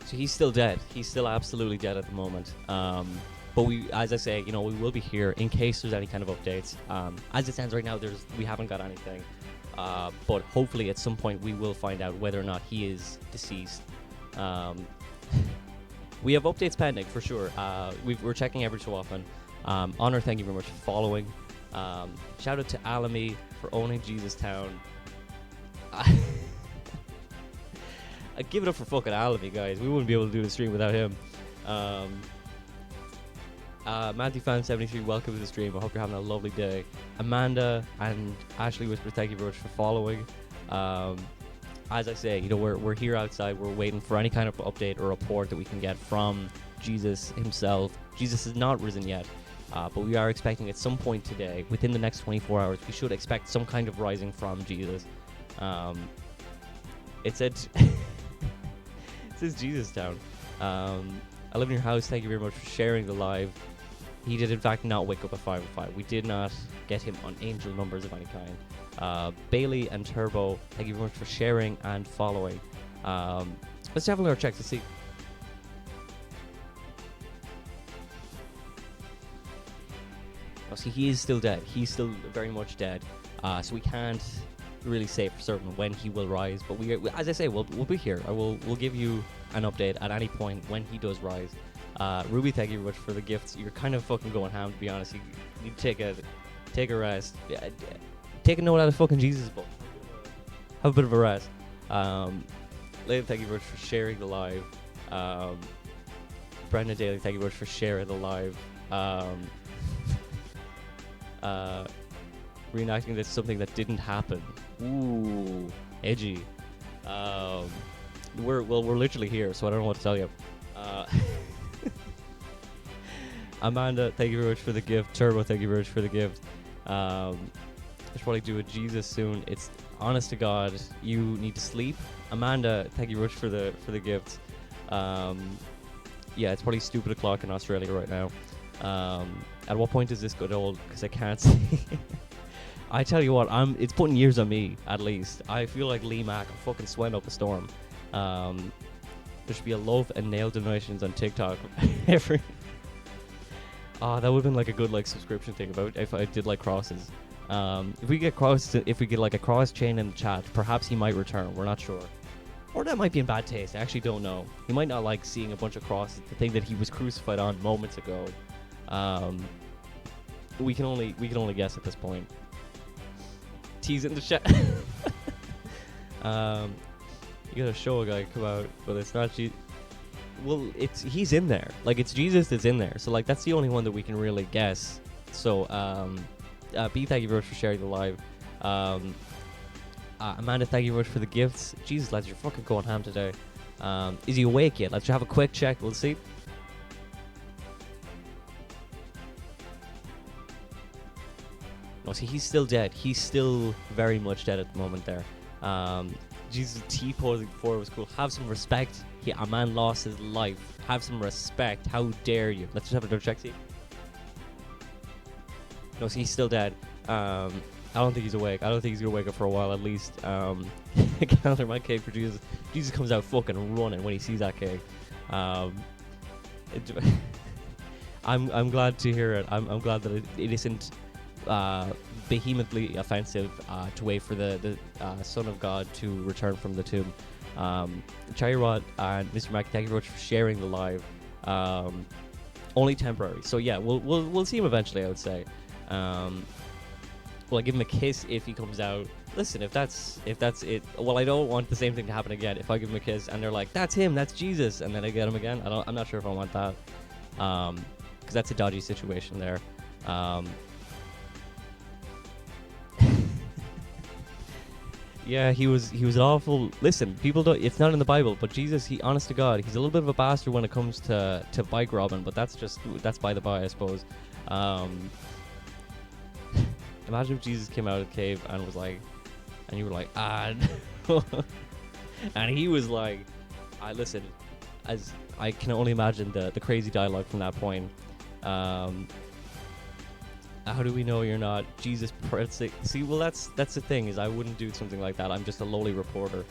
So he's still dead. He's still absolutely dead at the moment. But we, as I say, we will be here in case there's any kind of updates. As it stands right now, we haven't got anything. But hopefully at some point we will find out whether or not he is deceased. We have updates pending for sure. We're checking every so often. Honor, thank you very much for following. Shout out to Alamy for owning Jesus Town. I give it up for fucking Alamy, guys. We wouldn't be able to do the stream without him. Matthew Fan 73, welcome to the stream. I hope you're having a lovely day. Amanda and Ashley Whisper, thank you very much for following. As I say, we're here outside. We're waiting for any kind of update or report that we can get from Jesus himself. Jesus has not risen yet, but we are expecting at some point today, within the next 24 hours, we should expect some kind of rising from Jesus. It said, it says Jesus Town. I live in your house. Thank you very much for sharing the live. He did in fact not wake up at 5:05. We did not get him on angel numbers of any kind. Bailey and Turbo, thank you very much for sharing and following. Let's have a little check to see. Oh, see, he is still dead. He's still very much dead. So we can't really say for certain when he will rise. But we, as I say, we'll be here. We'll give you an update at any point when he does rise. Ruby, thank you very much for the gifts. You're kind of fucking going ham, to be honest. You need to take a rest. Take a note out of fucking Jesus' book. Have a bit of a rest. Liam, thank you very much for sharing the live. Brendan Daly, thank you very much for sharing the live. Reenacting this something that didn't happen. Ooh, edgy. We're literally here, so I don't know what to tell you. Amanda, thank you very much for the gift. Turbo, thank you very much for the gift. I should probably do a Jesus soon. It's honest to God, you need to sleep. Amanda, thank you very much for the gift. Yeah, it's probably stupid o'clock in Australia right now. At what point does this get old? Because I can't see. I tell you what, it's putting years on me, at least. I feel like Lee Mack. I'm fucking sweating up a storm. There should be a love and nail donations on TikTok every. That would have been like a good subscription thing about if I did crosses. If we get like a cross chain in the chat, perhaps he might return. We're not sure. Or that might be in bad taste. I actually don't know. He might not like seeing a bunch of crosses, the thing that he was crucified on moments ago. We can only guess at this point. Tease in the chat. You gotta show a guy come out, but it's not Jesus. Well, he's in there. It's Jesus that's in there. So that's the only one that we can really guess. So B, thank you very much for sharing the live. Amanda, thank you very much for the gifts. Jesus, lads, you're fucking going ham today. Is he awake yet? Let's have a quick check. We'll see. No, Oh, see, he's still dead. He's still very much dead at the moment there. Jesus T-posing before was cool. Have some respect. A man lost his life. Have some respect. How dare you? Let's just have another check, see. No, see, he's still dead. I don't think he's awake. I don't think he's gonna wake up for a while at least. Counter my cake for Jesus. Jesus comes out fucking running when he sees that cake. I'm glad to hear it. I'm glad that it isn't behemothly offensive to wait for the Son of God to return from the tomb. Cherry Rod and Mr. Mackey, thank you very much for sharing the live. Only temporary. So yeah, we'll see him eventually, I would say. Will I give him a kiss if he comes out? Listen, if that's it. Well, I don't want the same thing to happen again. If I give him a kiss and they're like, "That's him, that's Jesus," and then I get him again, I'm not sure if I want that. Because that's a dodgy situation there. Yeah, he was an awful. Listen, people don't. It's not in the Bible, but Jesus, honest to God, he's a little bit of a bastard when it comes to bike robbing. But that's by the by, I suppose. Imagine if Jesus came out of the cave and was like, and you were like, no. And he was like, listen, as I can only imagine the crazy dialogue from that point. How do we know you're not Jesus? See, well, that's the thing, is I wouldn't do something like that. I'm just a lowly reporter.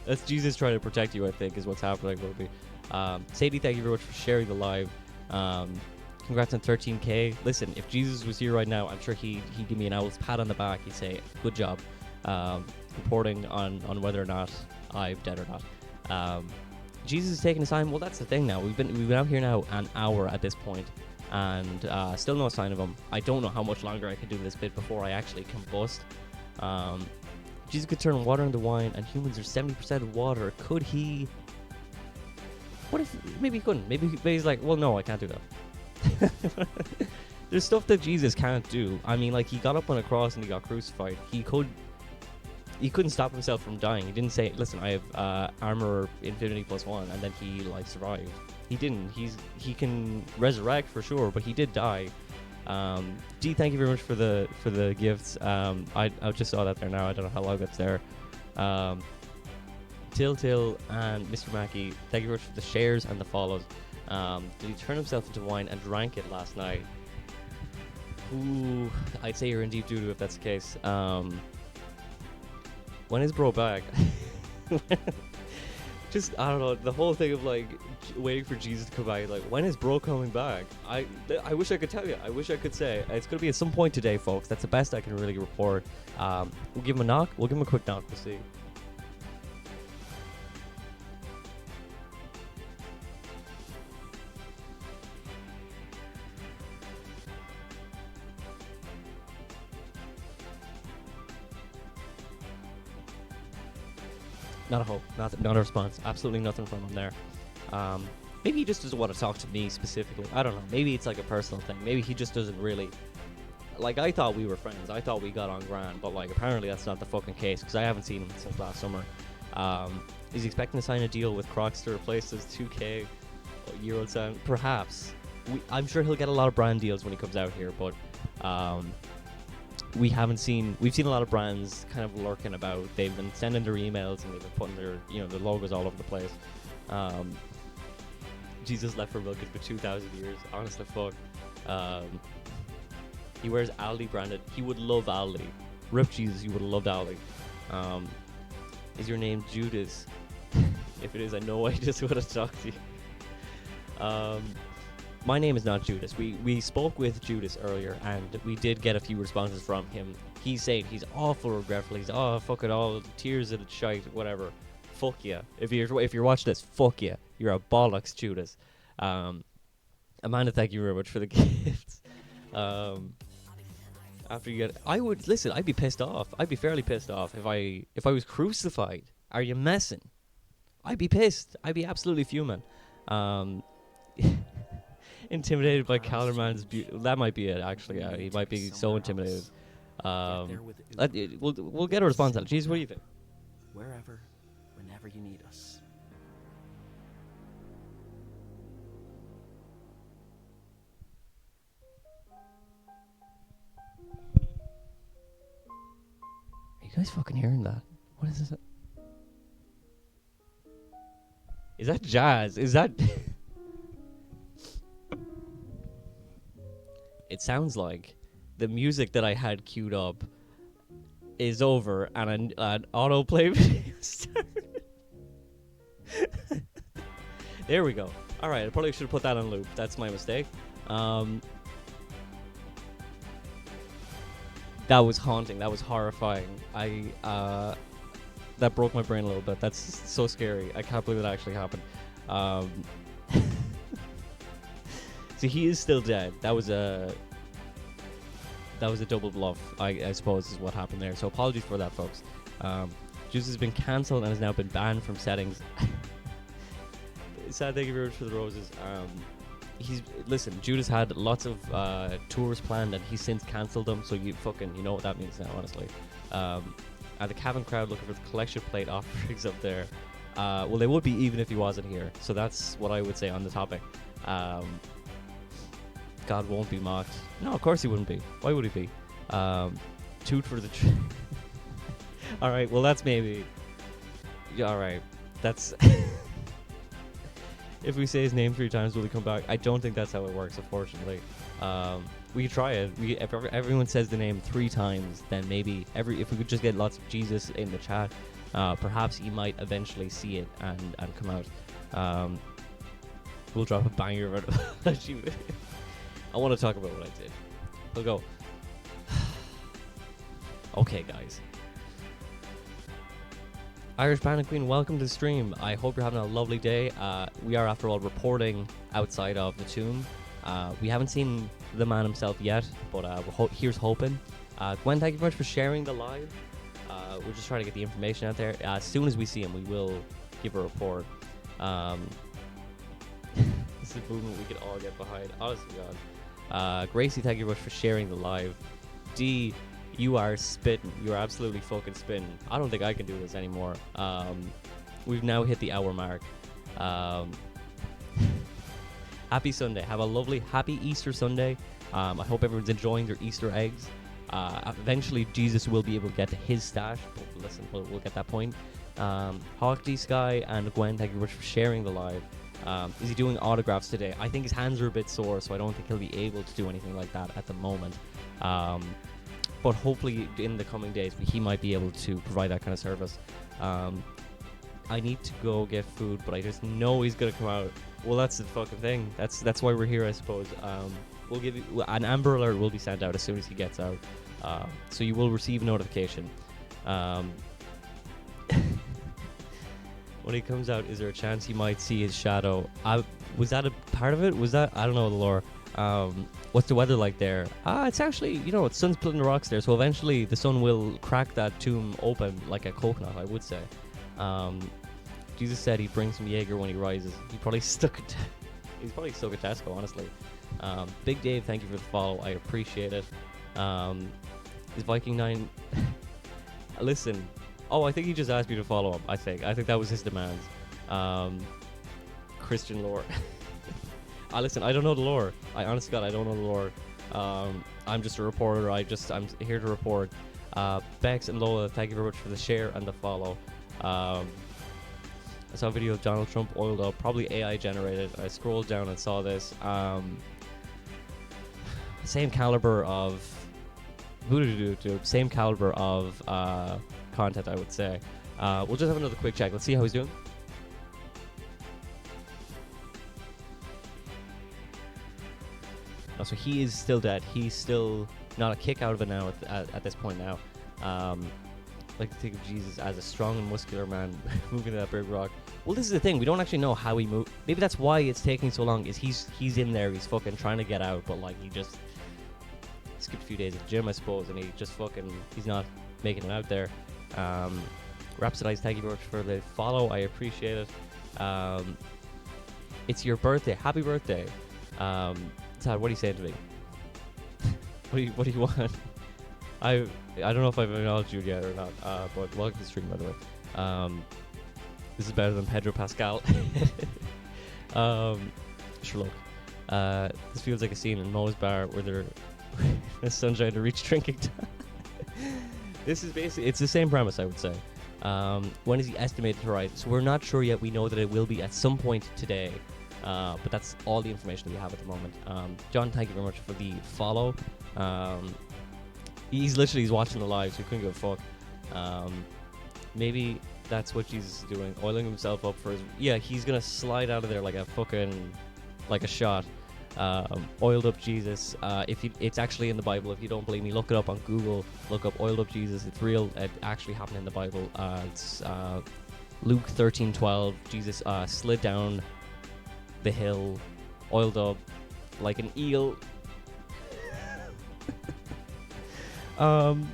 That's Jesus trying to protect you, I think, is what's happening, Ruby. Sadie, thank you very much for sharing the live. Congrats on 13K. Listen, if Jesus was here right now, I'm sure he'd give me an owl's pat on the back. He'd say, "Good job," reporting on whether or not I'm dead or not. Jesus is taking his time. Well, that's the thing now. We've been out here now an hour at this point, and still no sign of him. I don't know how much longer I can do this bit before I actually combust. Jesus could turn water into wine, and humans are 70% water. Could he? What if maybe he couldn't? Maybe he's like, well, no, I can't do that. There's stuff that Jesus can't do. I mean, like, he got up on a cross and he got crucified. He couldn't stop himself from dying. He didn't say, "Listen, I have armor infinity +1," and then he like survived. He didn't. He can resurrect for sure, but he did die. D, thank you very much for the gifts. I just saw that there now. I don't know how long that's there. Till and Mr. Mackey, thank you very much for the shares and the follows. Did he turn himself into wine and drank it last night? Ooh, I'd say you're in deep doo-doo if that's the case. When is bro back? Just, I don't know, the whole thing of like waiting for Jesus to come back, like, when is bro coming back? I wish I could tell you. I wish I could say. It's going to be at some point today, folks. That's the best I can really report. We'll give him a knock. We'll give him a quick knock. We'll see. Not a hope, not a response. Absolutely nothing from him there. Maybe he just doesn't want to talk to me specifically. I don't know. Maybe it's like a personal thing. Maybe he just doesn't really. Like, I thought we were friends. I thought we got on grand, but like apparently that's not the fucking case, because I haven't seen him since last summer. Is he expecting to sign a deal with Crocs to replace his 2K Euro sound? Perhaps. I'm sure he'll get a lot of brand deals when he comes out here, but we've seen a lot of brands kind of lurking about. They've been sending their emails and they've been putting their logos all over the place. Jesus left for Milkers for 2,000 years. Honest to fuck. He wears Aldi branded. He would love Aldi. Rip Jesus, you would have loved Aldi. Is your name Judas? If it is, I know I just want to talk to you. My name is not Judas. We spoke with Judas earlier, and we did get a few responses from him. He's saying he's awful regretful. He's fuck it all, tears of the shite, whatever. Fuck yeah. If you're watching this, fuck yeah. You're a bollocks, Judas. Amanda, thank you very much for the gifts. After you get, I'd be pissed off. I'd be fairly pissed off if I was crucified. Are you messing? I'd be pissed. I'd be absolutely fuming. Intimidated by Calderman's beauty. That might be it, actually. Yeah, he might be so intimidated. We'll get a response on it. Jeez, what do you think? Wherever, whenever you need us. you guys fucking hearing that? What is this? Is that jazz? Is that... It sounds like the music that I had queued up is over and an autoplay video started. There we go. Alright, I probably should have put that on loop. That's my mistake. That was haunting. That was horrifying. That broke my brain a little bit. That's so scary. I can't believe it actually happened. So he is still dead. That was a double bluff, I suppose, is what happened there. So apologies for that, folks. Juice has been cancelled and has now been banned from settings. Sad, thank you very much for the roses. Listen, Judas had lots of tours planned and he's since cancelled them, so you know what that means now, honestly. The Cavan crowd looking for the collection plate offerings up there. Well, they would be even if he wasn't here, so that's what I would say on the topic. God won't be mocked. No, of course he wouldn't be. Why would he be? Toot for the... Alright, well that's maybe... Yeah, alright. That's... If we say his name 3 times, will he come back? I don't think that's how it works, unfortunately. We could try it. If everyone says the name 3 times, then maybe if we could just get lots of Jesus in the chat, perhaps he might eventually see it and come out. We'll drop a banger of it. I want to talk about what I did. We'll go. Okay, guys. Irish Panic Queen, welcome to the stream. I hope you're having a lovely day. We are, after all, reporting outside of the tomb. We haven't seen the man himself yet, but here's hoping. Gwen, thank you very much for sharing the live. We're just trying to get the information out there. As soon as we see him, we will give a report. This is a movement we could all get behind. Honestly, God. Gracie, thank you very much for sharing the live. D, you are spitting. You are absolutely fucking spitting. I don't think I can do this anymore. We've now hit the hour mark. Happy Sunday. Have a lovely, happy Easter Sunday. I hope everyone's enjoying their Easter eggs. Eventually, Jesus will be able to get to his stash. But listen, we'll get that point. Hawk D Sky and Gwen, thank you very much for sharing the live. Is he doing autographs today? I think his hands are a bit sore, so I don't think he'll be able to do anything like that at the moment. But hopefully in the coming days he might be able to provide that kind of service. I need to go get food, but I just know he's gonna come out. Well, that's the fucking thing. That's why we're here, I suppose. We'll give you an Amber Alert will be sent out as soon as he gets out, so you will receive a notification. When he comes out, is there a chance he might see his shadow? Was that a part of it? Was that, I don't know the lore. What's the weather like there? It's actually, the sun's splitting the rocks there, so eventually the sun will crack that tomb open like a coconut, I would say. Jesus said he'd bring some Jaeger when he rises. He's probably stuck at Tesco, honestly. Big Dave, thank you for the follow. I appreciate it. Is Viking 9... Listen. Oh, I think he just asked me to follow him, I think that was his demands. Christian lore. Listen, I don't know the lore. Honestly, God, I don't know the lore. I'm just a reporter. I'm here to report. Bex and Lola, thank you very much for the share and the follow. I saw a video of Donald Trump oiled up, probably AI generated. I scrolled down and saw this. Same caliber of content, I would say. We'll just have another quick check. Let's see how he's doing. Oh, so he is still dead. He's still not a kick out of it now at this point now. Like to think of Jesus as a strong and muscular man moving to that big rock. Well, this is the thing. We don't actually know how he moved. Maybe that's why it's taking so long. Is he's in there. He's fucking trying to get out, but like he just skipped a few days at the gym, I suppose, and he's not making it out there. Rhapsodize, thank you very much for the follow. I appreciate it. It's your birthday. Happy birthday. Todd, what are you saying to me? What do you want? I don't know if I've acknowledged you yet or not, but welcome to the stream, by the way. This is better than Pedro Pascal. Sure, look. This feels like a scene in Moe's bar where they're the sunshine to reach drinking time. This is basically, it's the same premise, I would say. When is he estimated to rise? So we're not sure yet. We know that it will be at some point today, but that's all the information that we have at the moment. John, thank you very much for the follow. He's watching the live, so he couldn't give a fuck. Maybe that's what Jesus is doing, oiling himself up for his. Yeah, he's gonna slide out of there like a shot. Oiled up Jesus. It's actually in the Bible. If you don't believe me, look it up on Google. Look up oiled up Jesus. It's real. It actually happened in the Bible. It's Luke 13:12. Jesus slid down the hill, oiled up like an eel.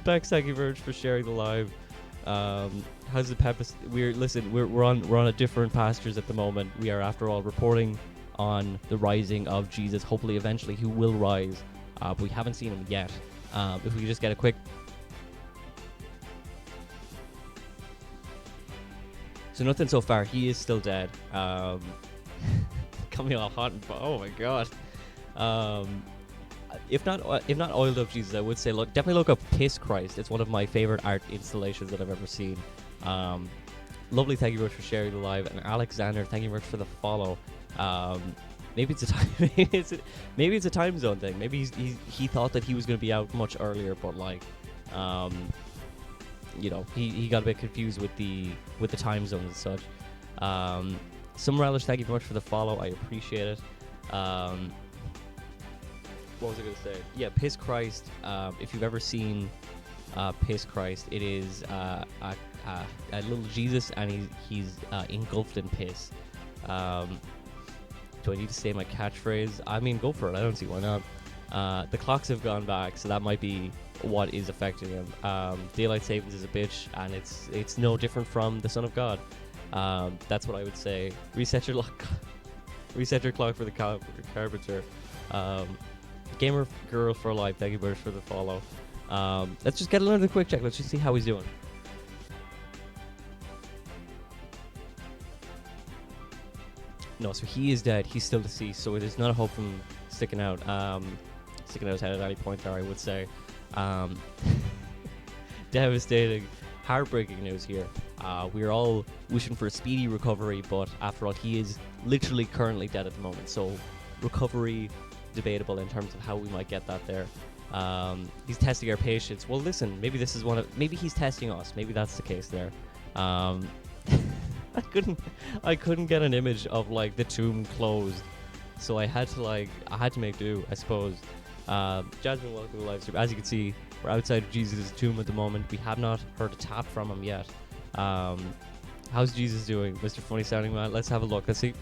Bex, thank you very much for sharing the live. How's the pep? We're on a different pastures at the moment. We are, after all, reporting on the rising of Jesus. Hopefully, eventually, he will rise. But we haven't seen him yet. If we could just get a quick. So nothing so far. He is still dead. Coming all hot and oh my god. If not oiled up Jesus, I would say definitely look up Piss Christ. It's one of my favorite art installations that I've ever seen. Lovely, thank you very much for sharing the live, and Alexander, thank you very much for the follow. Maybe it's a time, maybe it's a time zone thing. Maybe he thought that he was going to be out much earlier, but like, he got a bit confused with the time zones and such. Some Relish, thank you very much for the follow. I appreciate it. What was I going to say? Yeah, Piss Christ. If you've ever seen Piss Christ, it is a little Jesus, and he's engulfed in piss. Do I need to say my catchphrase? I mean, go for it. I don't see why not. The clocks have gone back, so that might be what is affecting him. Daylight savings is a bitch, and it's no different from the Son of God. That's what I would say. Reset your clock for the carpenter. Gamer Girl for Life, thank you very much for the follow. Let's just get another quick check. Let's just see how he's doing. No, so he is dead. He's still deceased, so there's not a hope from sticking out his head at any point there, I would say. Devastating, heartbreaking news here. We're all wishing for a speedy recovery, but after all, he is literally currently dead at the moment, so recovery debatable in terms of how we might get that there. He's testing our patience. Well, listen, maybe this is maybe he's testing us. Maybe that's the case there. I couldn't get an image of like the tomb closed, so I had to make do, I suppose. Jasmine, welcome to the live stream. As you can see, we're outside of Jesus' tomb at the moment. We have not heard a tap from him yet. How's Jesus doing, Mr. Funny Sounding Man? Let's have a look. Let's see.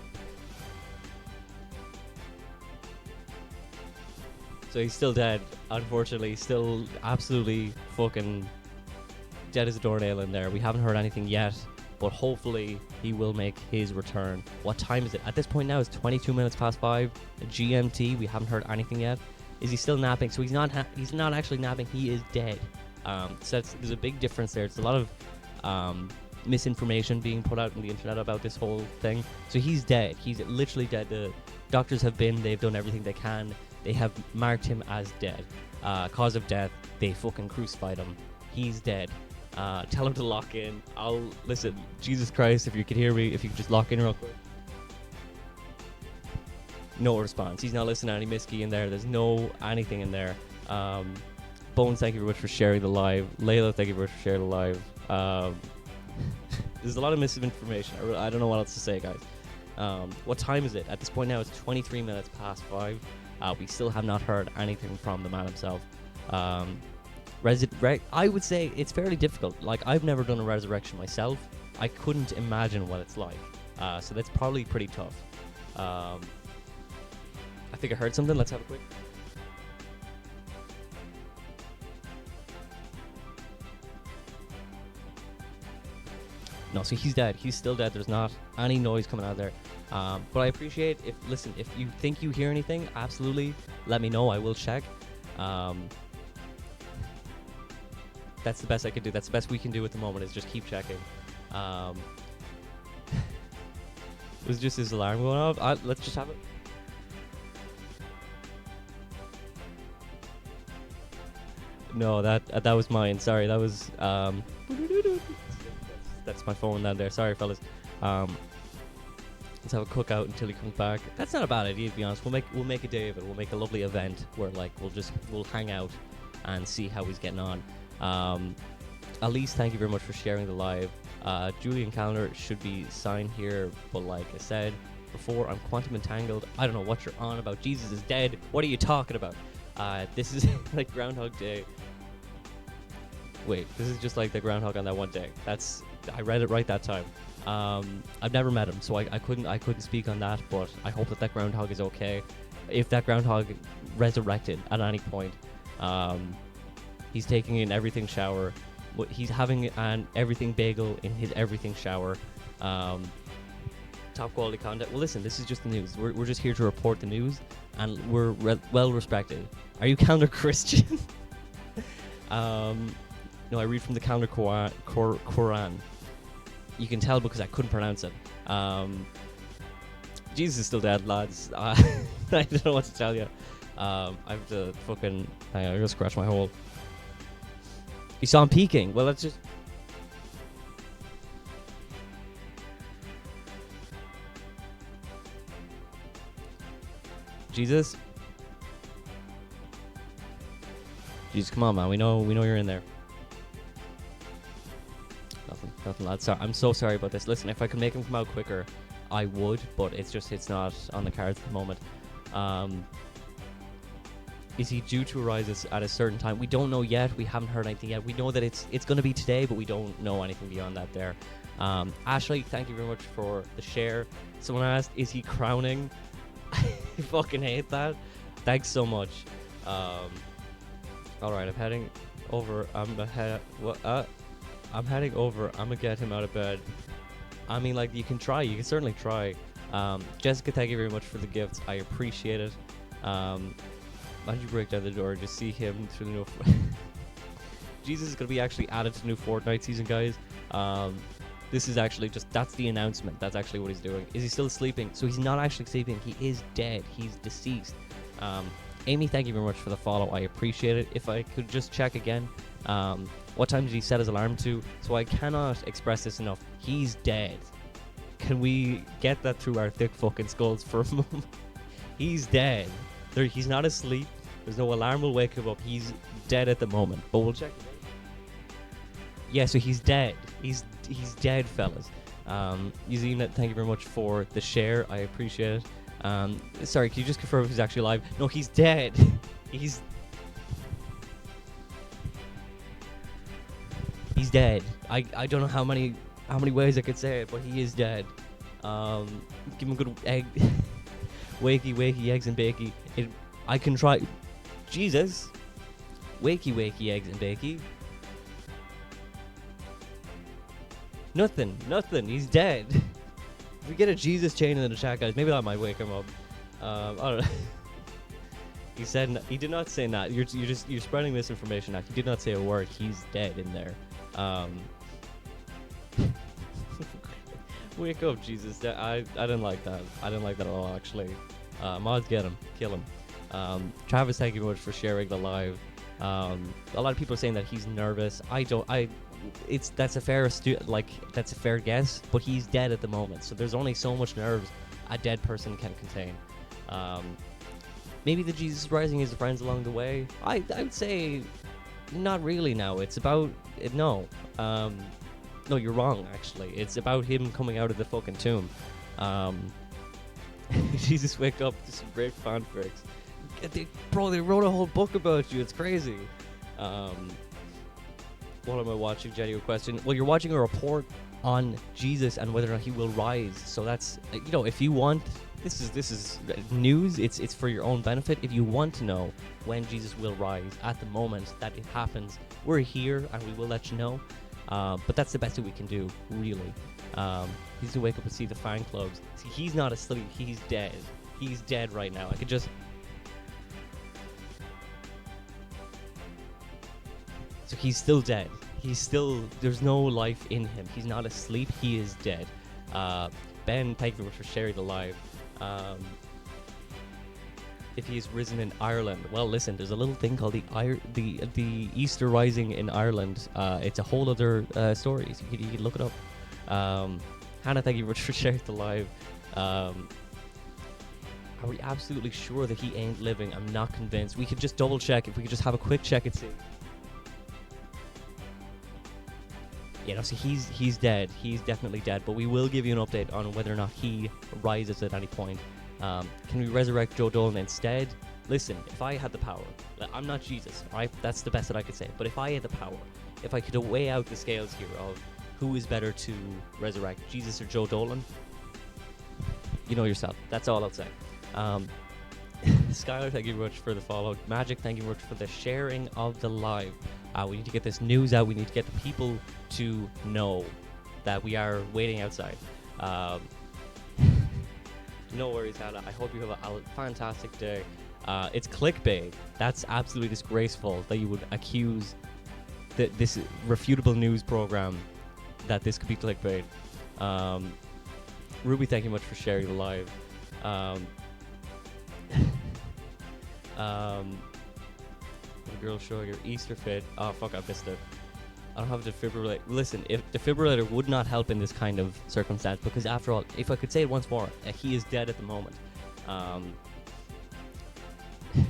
So he's still dead, unfortunately. Still absolutely fucking dead as a doornail in there. We haven't heard anything yet, but hopefully he will make his return. What time is it? At this point now, it's 22 minutes past 5 GMT. We haven't heard anything yet. Is he still napping? So he's not actually napping. He is dead. So there's a big difference there. It's a lot of misinformation being put out on the internet about this whole thing. So he's dead. He's literally dead. The doctors they've done everything they can. They have marked him as dead. Cause of death, they fucking crucified him. He's dead. Tell him to lock in. Listen, Jesus Christ, if you could hear me, if you could just lock in real quick. No response. He's not listening to any Miski in there. There's no anything in there. Bones, thank you very much for sharing the live. Layla, thank you very much for sharing the live. There's a lot of misinformation. I don't know what else to say, guys. What time is it? At this point now, it's 23 minutes past 5. We still have not heard anything from the man himself. I would say it's fairly difficult. Like, I've never done a resurrection myself. I couldn't imagine what it's like. So that's probably pretty tough. I think I heard something. Let's have a quick. No, so he's dead. He's still dead. There's not any noise coming out there. But I appreciate if you think you hear anything, absolutely let me know. I will check. That's the best I can do. That's the best we can do at the moment, is just keep checking. Was just his alarm going off? Let's just have it. No, that was mine. Sorry, that was that's my phone down there. Sorry, fellas. Um, let's have a cookout until he comes back. That's not a bad idea, to be honest. We'll make a day of it. We'll make a lovely event where like we'll hang out and see how he's getting on. Elise, thank you very much for sharing the live. Julian Calendar should be signed here, but like I said before, I'm quantum entangled. I don't know what you're on about. Jesus is dead. What are you talking about? This is like Groundhog Day. Wait, this is just like the groundhog on that one day. I read it right that time. I've never met him, so I couldn't speak on that, but I hope that groundhog is okay. If that groundhog resurrected at any point, he's taking an everything shower. He's having an everything bagel in his everything shower. Top quality content. Well, listen, this is just the news. We're just here to report the news, and we're well respected. Are you calendar Christian? No, I read from the calendar Quran. You can tell because I couldn't pronounce it. Jesus is still dead, lads. I don't know what to tell you. I have to fucking... Hang on, I'm gonna scratch my hole. You saw him peeking. Well, let's just... Jesus? Jesus, come on, man. We know you're in there. Nothing, lads. Sorry, I'm so sorry about this. Listen, if I could make him come out quicker, I would, but it's not on the cards at the moment. Is he due to arise at a certain time? We don't know yet. We haven't heard anything yet. We know that it's going to be today, but we don't know anything beyond that there. Ashley, thank you very much for the share. Someone asked, is he crowning? I fucking hate that. Thanks so much. Alright, I'm heading over. I'm heading over. I'm gonna get him out of bed. I mean, like, you can try. You can certainly try. Jessica, thank you very much for the gifts. I appreciate it. Why did you break down the door and just see him through the new... Jesus is going to be actually added to the new Fortnite season, guys. This is actually just... That's the announcement. That's actually what he's doing. Is he still sleeping? So he's not actually sleeping. He is dead. He's deceased. Amy, thank you very much for the follow. I appreciate it. If I could just check again. What time did he set his alarm to? So I cannot express this enough. He's dead. Can we get that through our thick fucking skulls for a moment? He's dead. He's not asleep. There's no alarm will wake him up. He's dead at the moment. But we'll check. Yeah, so he's dead. He's dead, fellas. Yuzina, thank you very much for the share. I appreciate it. Sorry, can you just confirm if he's actually alive? No, he's dead. He's dead. I don't know how many ways I could say it, but he is dead. Give him a good egg. Wakey, eggs and bakey. I can try. Jesus. Wakey, eggs and bakey. Nothing. He's dead. If we get a Jesus chain in the chat, guys, maybe that might wake him up. I don't know. He did not say that. You're spreading misinformation now. He did not say a word. He's dead in there. Wake up, Jesus. I didn't like that. I didn't like that at all, actually. Mods, get him. Kill him. Travis, thank you very much for sharing the live. A lot of people are saying that he's nervous. That's a fair guess, but he's dead at the moment. So there's only so much nerves a dead person can contain. Maybe the Jesus rising his friends along the way. I would say not really now. It's about... No. No, you're wrong, actually. It's about him coming out of the fucking tomb. Jesus, wake up. This is great fanfics. Bro, they wrote a whole book about you. It's crazy. What am I watching? Genuine question. Well, you're watching a report on Jesus and whether or not he will rise. So that's, if you want... This is news. It's for your own benefit. If you want to know when Jesus will rise at the moment that it happens, we're here and we will let you know. But that's the best that we can do, really. He's to wake up and see the fan clubs. See, he's not asleep. He's dead. He's dead right now. I could just... So he's still dead. There's no life in him. He's not asleep. He is dead. Ben, thank you very much for sharing the live. if he is risen in Ireland. Well, listen, there's a little thing called the Easter Rising in Ireland. It's a whole other story. So you can look it up. Hannah, thank you very much for sharing the live. Are we absolutely sure that he ain't living? I'm not convinced. We could just double check. If we could just have a quick check and see. Yeah, no, so he's dead. He's definitely dead. But we will give you an update on whether or not he rises at any point. Can we resurrect Joe Dolan instead? Listen, if I had the power, I'm not Jesus, right? That's the best that I could say. But if I had the power, if I could weigh out the scales here of who is better to resurrect, Jesus or Joe Dolan, you know yourself. That's all I'll say. Skylar, thank you very much for the follow. Magic, thank you very much for the sharing of the live. We need to get this news out. We need to get the people to know that we are waiting outside. No worries, Hannah. I hope you have a fantastic day. It's clickbait. That's absolutely disgraceful that you would accuse this refutable news program that this could be clickbait. Ruby, thank you much for sharing the live. Girl, show your Easter fit. Oh fuck, I missed it. I don't have a defibrillator. Listen, if defibrillator would not help in this kind of circumstance, because after all, if I could say it once more, he is dead at the moment.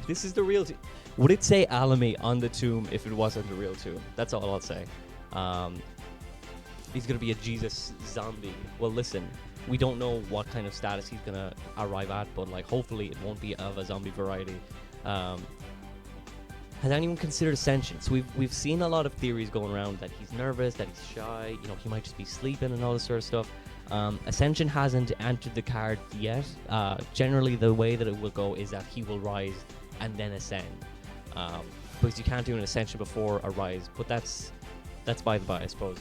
This is the real would it say Alamy on the tomb if it wasn't the real tomb? That's all I'll say. He's gonna be a Jesus zombie. Well, listen, we don't know what kind of status he's gonna arrive at, but like hopefully it won't be of a zombie variety. Has anyone considered ascension? So we've seen a lot of theories going around that he's nervous, that he's shy, you know, he might just be sleeping and all this sort of stuff. Ascension hasn't entered the card yet. Generally, the way that it will go is that he will rise and then ascend, because you can't do an ascension before a rise. But that's by the by, I suppose.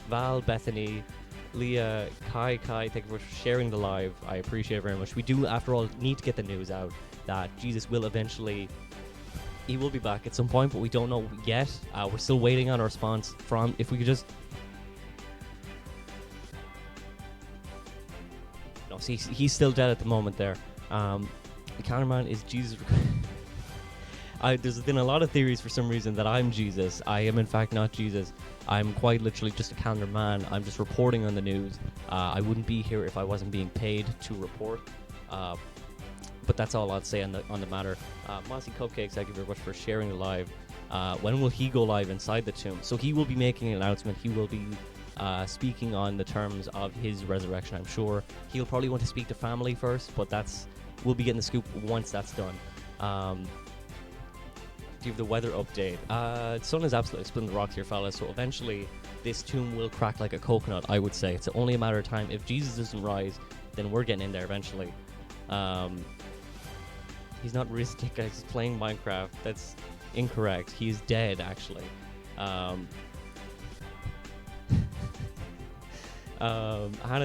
Val, Bethany, Leah, Kai, thank you for sharing the live. I appreciate it very much. We do, after all, need to get the news out that Jesus will eventually. He will be back at some point, but we don't know yet. We're still waiting on a response from. If we could just. No, see, he's still dead at the moment there. The counterman is Jesus. There's been a lot of theories for some reason that I'm Jesus. I am in fact not Jesus. I'm quite literally just a calendar man. I'm just reporting on the news. I wouldn't be here if I wasn't being paid to report. But that's all I'd say on the matter. Mossy Cupcakes, thank you very much for sharing the live. When will he go live inside the tomb? So he will be making an announcement. He will be speaking on the terms of his resurrection, I'm sure. He'll probably want to speak to family first, but we'll be getting the scoop once that's done. Do you have the weather update? The sun is absolutely splitting the rocks here, fellas, so eventually this tomb will crack like a coconut, I would say. It's only a matter of time. If Jesus doesn't rise, then we're getting in there eventually. He's not risen, guys. He's playing Minecraft. That's incorrect. He is dead, actually. Hannah,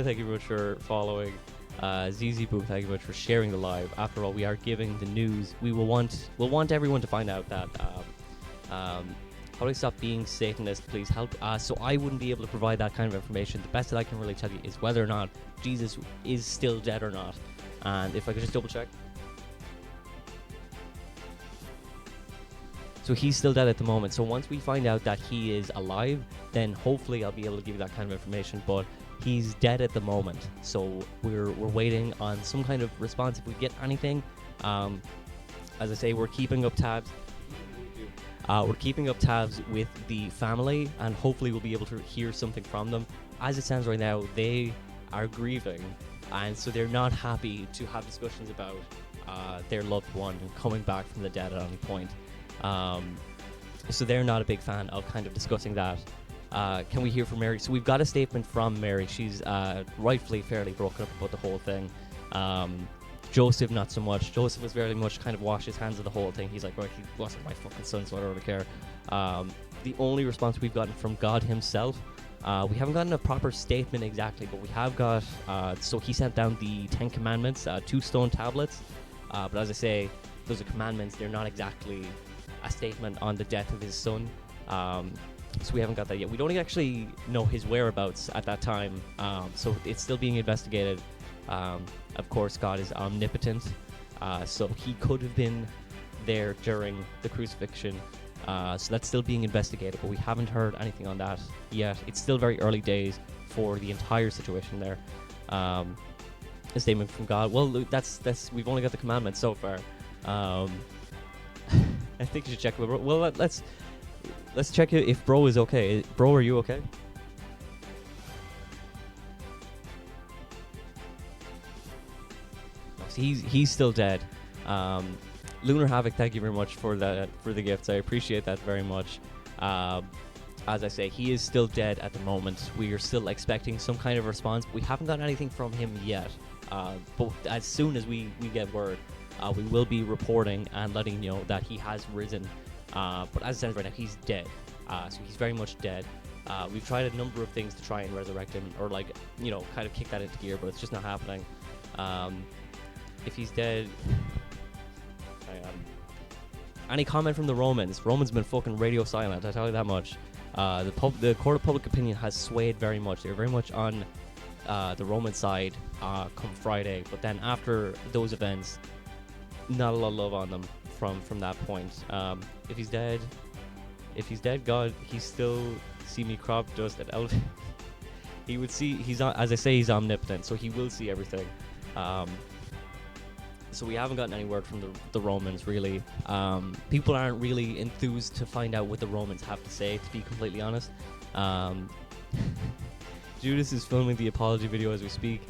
thank you very much for following. ZZ Boo, thank you very much for sharing the live. After all, we are giving the news. We'll want everyone to find out that. How do I stop being Satanist? Please help. So I wouldn't be able to provide that kind of information. The best that I can really tell you is whether or not Jesus is still dead or not. And if I could just double check. So he's still dead at the moment. So once we find out that he is alive, then hopefully I'll be able to give you that kind of information. But he's dead at the moment. So we're waiting on some kind of response if we get anything. As I say, we're keeping up tabs. We're keeping up tabs with the family, and hopefully we'll be able to hear something from them. As it stands right now, they are grieving, and so they're not happy to have discussions about their loved one coming back from the dead at any point. So they're not a big fan of kind of discussing that. Can we hear from Mary? So we've got a statement from Mary. She's rightfully fairly broken up about the whole thing. Joseph, not so much. Joseph was very much kind of washed his hands of the whole thing. He's like, well, he wasn't my fucking son, so I don't really care. The only response we've gotten from God himself, we haven't gotten a proper statement exactly, but we have got, so he sent down the 10 Commandments, 2 stone tablets. But as I say, those are commandments. They're not exactly a statement on the death of his son. So we haven't got that yet. We don't actually know his whereabouts at that time. So it's still being investigated. Of course, God is omnipotent. So he could have been there during the crucifixion. So that's still being investigated, but we haven't heard anything on that yet. It's still very early days for the entire situation there. A statement from God. Well, that's we've only got the commandments so far. I think you should check with bro. Well, let's check if bro is okay. Bro, are you okay? No, so he's still dead. Lunar Havoc, thank you very much for the gifts. I appreciate that very much. As I say, he is still dead at the moment. We are still expecting some kind of response. We haven't got anything from him yet. But as soon as we get word, we will be reporting and letting you know that he has risen. But as it stands right now, he's dead. So he's very much dead. We've tried a number of things to try and resurrect him, or kind of kick that into gear, but it's just not happening. If he's dead... Any comment from the Romans? Romans been fucking radio silent, I tell you that much. The court of public opinion has swayed very much. They're very much on the Roman side come Friday, but then after those events, not a lot of love on them from that point. If he's dead, God, he still see me crop dust at Elf. He would see. As I say, he's omnipotent, so he will see everything. So we haven't gotten any word from the Romans, really. People aren't really enthused to find out what the Romans have to say, to be completely honest. Judas is filming the apology video as we speak.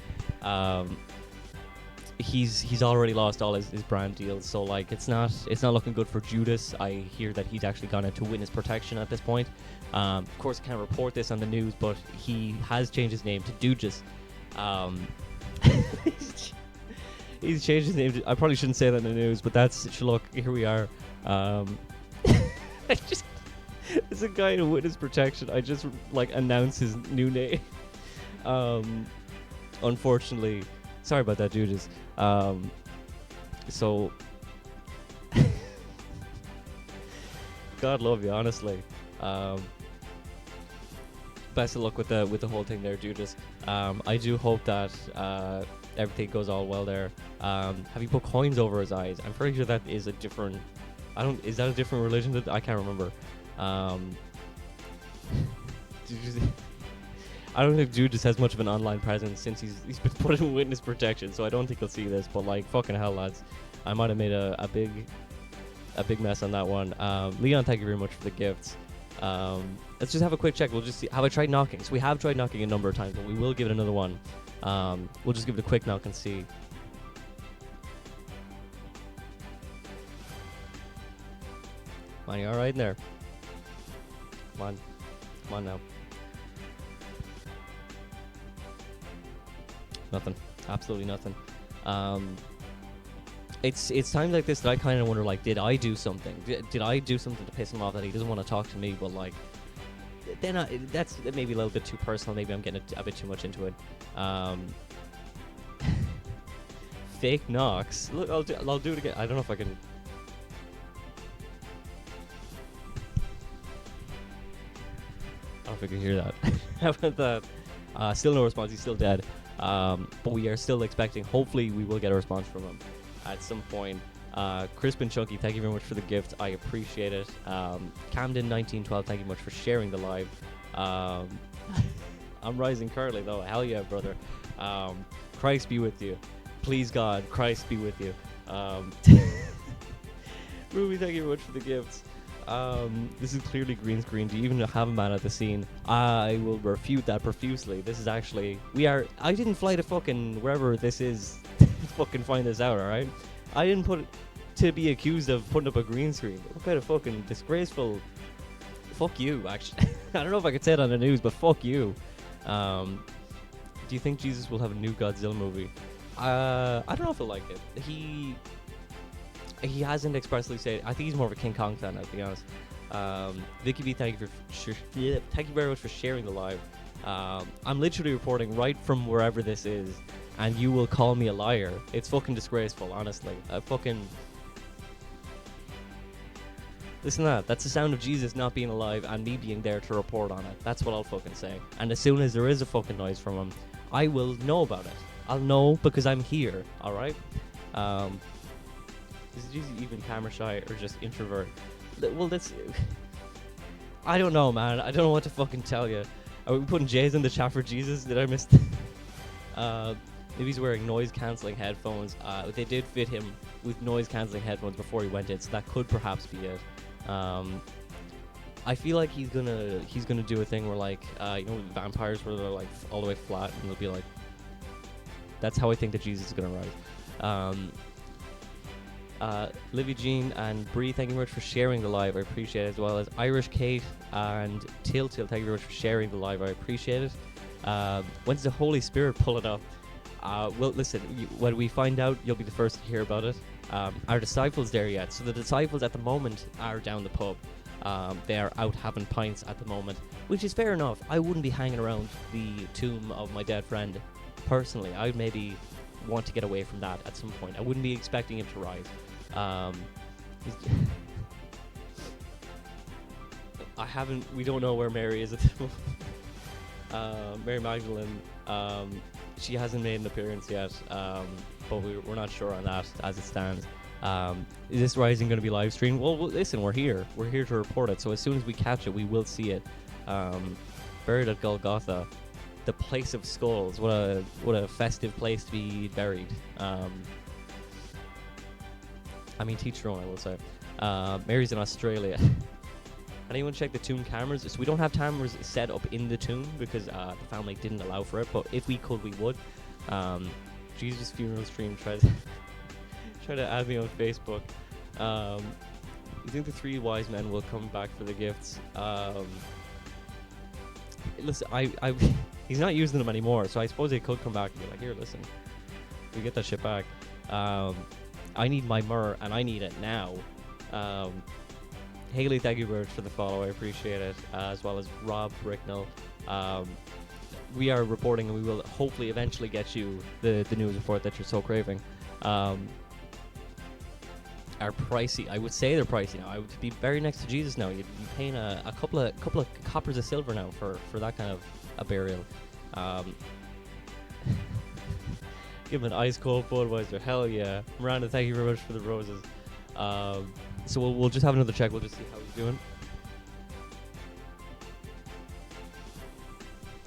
He's already lost all his brand deals, so it's not looking good for Judas. I hear that he's actually gone into witness protection at this point. Of course, I can't report this on the news, but he has changed his name to Dujas. He's changed his name. I probably shouldn't say that in the news, but look, here we are. There's a guy in witness protection. I just announce his new name. Unfortunately, sorry about that, Judas. So, God love you, honestly. Best of luck with the whole thing there, Judas. I do hope that everything goes all well there. Have you put coins over his eyes? I'm pretty sure that is a different... Is that a different religion? I can't remember. I don't think Jude just has much of an online presence since he's been put in witness protection, so I don't think he'll see this. But fucking hell, lads, I might have made a big mess on that one. Leon, thank you very much for the gifts. Let's just have a quick check. We'll just see. Have I tried knocking? So we have tried knocking a number of times, but we will give it another one. We'll just give it a quick knock and see. Man, you alright in there? Come on now. Nothing. Absolutely nothing. It's times like this that I kind of wonder, did I do something? Did I do something to piss him off that he doesn't want to talk to me? But then that's maybe a little bit too personal. Maybe I'm getting a bit too much into it. Fake knocks. Look, I'll do it again. I don't know if I can. I don't know if I can hear that. How about that? Still no response. He's still dead. But we are still expecting. Hopefully, we will get a response from him at some point. Crisp and Chunky, thank you very much for the gift. I appreciate it. Camden1912, thank you much for sharing the live. I'm rising currently though. Hell yeah, brother. Christ be with you. Please God, Christ be with you. Ruby, thank you very much for the gifts. This is clearly green screen. Do you even have a man at the scene? I will refute that profusely. This is actually... I didn't fly to fucking wherever this is to fucking find this out, alright? I didn't put it to be accused of putting up a green screen. What kind of fucking disgraceful... Fuck you, actually. I don't know if I could say it on the news, but fuck you. Do you think Jesus will have a new Godzilla movie? I don't know if he'll like it. He hasn't expressly said. I think he's more of a King Kong fan, I'll be honest. Vicky B, thank you very much for sharing the live. I'm literally reporting right from wherever this is, and you will call me a liar. It's fucking disgraceful, honestly. Listen to that. That's the sound of Jesus not being alive and me being there to report on it. That's what I'll fucking say. And as soon as there is a fucking noise from him, I will know about it. I'll know because I'm here, alright? Is Jesus even camera shy or just introvert? Well, that's. I don't know, man. I don't know what to fucking tell you. Are we putting J's in the chat for Jesus? Did I miss? Maybe he's wearing noise cancelling headphones. They did fit him with noise cancelling headphones before he went in, so that could perhaps be it. I feel like he's gonna do a thing where like vampires where they're like all the way flat and they'll be like. That's how I think that Jesus is gonna rise. Livy Jean and Bree, thank you very much for sharing the live. I appreciate it, as well as Irish Kate and Till. Thank you very much for sharing the live. I appreciate it. When's the Holy Spirit pulling up? Well, listen, when we find out, you'll be the first to hear about it. Are disciples there yet? So the disciples at the moment are down the pub. They are out having pints at the moment, which is fair enough. I wouldn't be hanging around the tomb of my dead friend personally. I would maybe want to get away from that at some point. I wouldn't be expecting him to rise. We don't know where Mary is at the moment. Mary Magdalene, she hasn't made an appearance yet, but we're not sure on that as it stands. Is this rising going to be live streamed? Well, listen, we're here to report it, so as soon as we catch it, we will see it. Buried at Golgotha, the place of skulls. What a festive place to be buried. I mean, teach your own, I will say. Mary's in Australia. Anyone check the tomb cameras? So we don't have cameras set up in the tomb because the family didn't allow for it, but if we could, we would. Jesus funeral stream try to add me on Facebook. You think the three wise men will come back for the gifts? Listen, he's not using them anymore, so I suppose they could come back and be like, here, listen, we get that shit back. I need my myrrh, and I need it now. Haley, thank you very much for the follow. I appreciate it, as well as Rob Bricknell. We are reporting, and we will hopefully eventually get you the news report that you're so craving. Are pricey. I would say they're pricey now. I would be very next to Jesus now. You'd be paying a couple of coppers of silver now for that kind of a burial. Give him an ice cold Budweiser. Hell yeah. Miranda, thank you very much for the roses. So we'll just have another check. We'll just see how he's doing.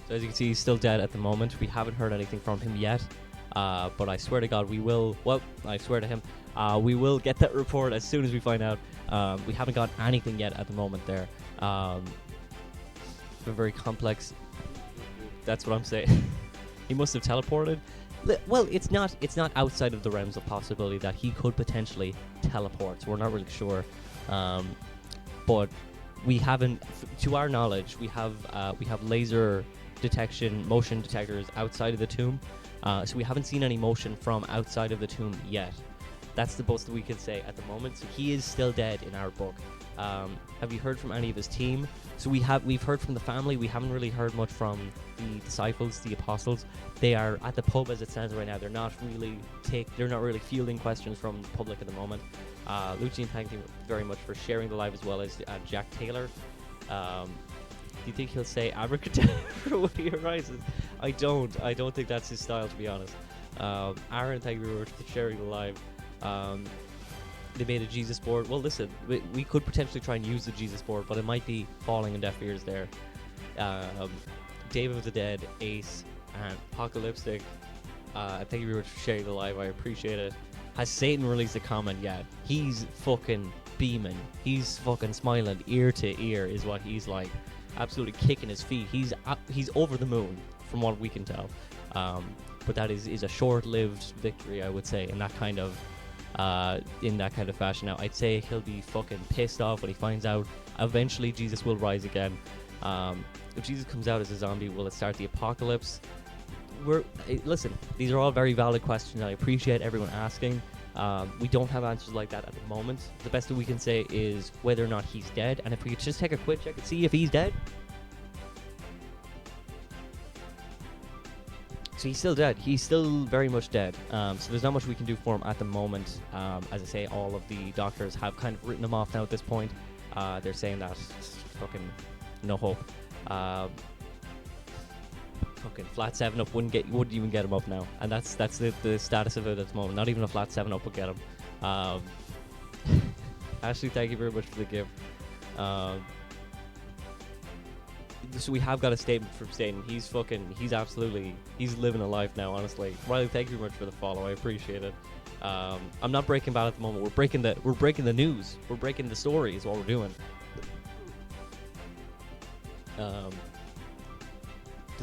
So as you can see, he's still dead at the moment. We haven't heard anything from him yet. But I swear to God, we will. Well, I swear to him, we will get that report as soon as we find out. We haven't got anything yet at the moment there. A very complex. That's what I'm saying. He must have teleported. Well, it's not outside of the realms of possibility that he could potentially teleport. So we're not really sure. But we haven't, to our knowledge, we have laser detection, motion detectors outside of the tomb. So we haven't seen any motion from outside of the tomb yet. That's the most that we can say at the moment. So he is still dead in our book. Have you heard from any of his team? So we've heard from the family. We haven't really heard much from the disciples, the apostles. They are at the pub as it stands right now. They're not really fielding questions from the public at the moment. Lucian, thank you very much for sharing the live, as well as Jack Taylor. Do you think he'll say abracadabra when he arises? I don't think that's his style, to be honest. Aaron, thank you very much for sharing the live. They made a Jesus board. Well, listen, we could potentially try and use the Jesus board, but it might be falling on deaf ears there. David of the Dead, Ace, and Apocalyptic, thank you very much for sharing the live. I appreciate it. Has Satan released a comment yet? He's fucking beaming. He's fucking smiling ear to ear is what he's like. Absolutely kicking his feet. He's over the moon from what we can tell. But that is a short-lived victory, I would say, in that kind of fashion. Now, I'd say he'll be fucking pissed off when he finds out eventually Jesus will rise again. If Jesus comes out as a zombie, will it start the apocalypse? Listen, these are all very valid questions. I appreciate everyone asking. We don't have answers like that at the moment. The best that we can say is whether or not he's dead, and if we could just take a quick check and see if he's dead. So he's still dead. He's still very much dead. So there's not much we can do for him at the moment. As I say, all of the doctors have kind of written him off now at this point. They're saying that fucking no hope. Fucking flat 7-up wouldn't even get him up now, and that's the status of it at the moment. Not even a flat 7-up would get him. Ashley, thank you very much for the gift. So we have got a statement from Staten. He's living a life now, honestly. Riley, thank you very much for the follow. I appreciate it. I'm not breaking bad at the moment. We're breaking the news. We're breaking the story is what we're doing. Because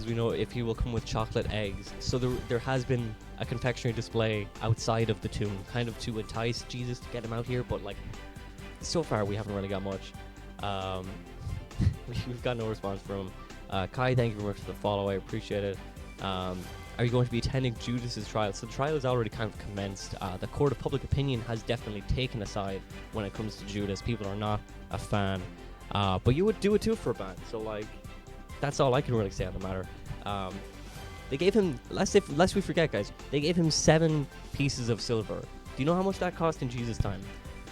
we know if he will come with chocolate eggs. So there has been a confectionery display outside of the tomb, kind of to entice Jesus to get him out here, but like so far we haven't really got much. We've got no response from him. Kai, thank you very much for the follow. I appreciate it. Are you going to be attending Judas's trial? So the trial has already kind of commenced. The court of public opinion has definitely taken a side when it comes to Judas. People are not a fan. But you would do it too for a band. So like, that's all I can really say on the matter. They gave him, lest we forget, guys, they gave him 7 pieces of silver. Do you know how much that cost in Jesus' time?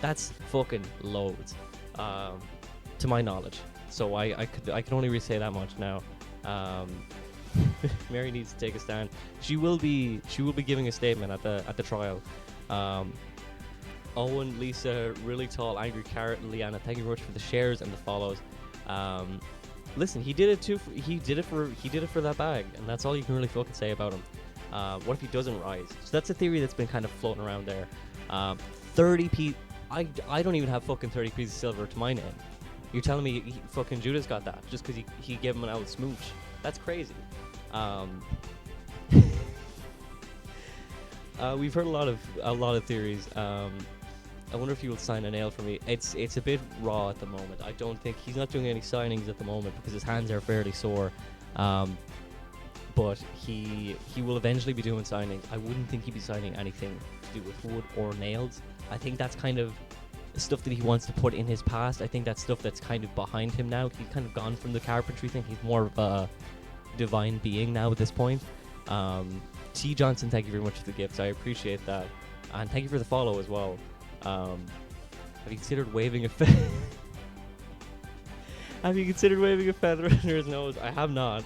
That's fucking loads, to my knowledge. So I can only re-say that much now. Mary needs to take a stand. She will be giving a statement at the trial. Owen, Lisa, really tall, angry carrot, and Leanna, thank you very much for the shares and the follows. Listen, he did it too. He did it for that bag, and that's all you can really fucking say about him. What if he doesn't rise? So that's a theory that's been kind of floating around there. 30 p. I don't even have fucking 30 pieces of silver to my name. You're telling me fucking Judas got that just because he gave him an old smooch? That's crazy. We've heard a lot of theories. I wonder if he will sign a nail for me. It's a bit raw at the moment. I don't think he's not doing any signings at the moment because his hands are fairly sore. But he will eventually be doing signings. I wouldn't think he'd be signing anything to do with wood or nails. I think that's kind of stuff that he wants to put in his past. I think that's stuff that's kind of behind him now. He's kind of gone from the carpentry thing. He's more of a divine being now at this point. T. Johnson, thank you very much for the gifts. I appreciate that. And thank you for the follow as well. Have you considered waving a feather? Have you considered waving a feather under his nose? I have not.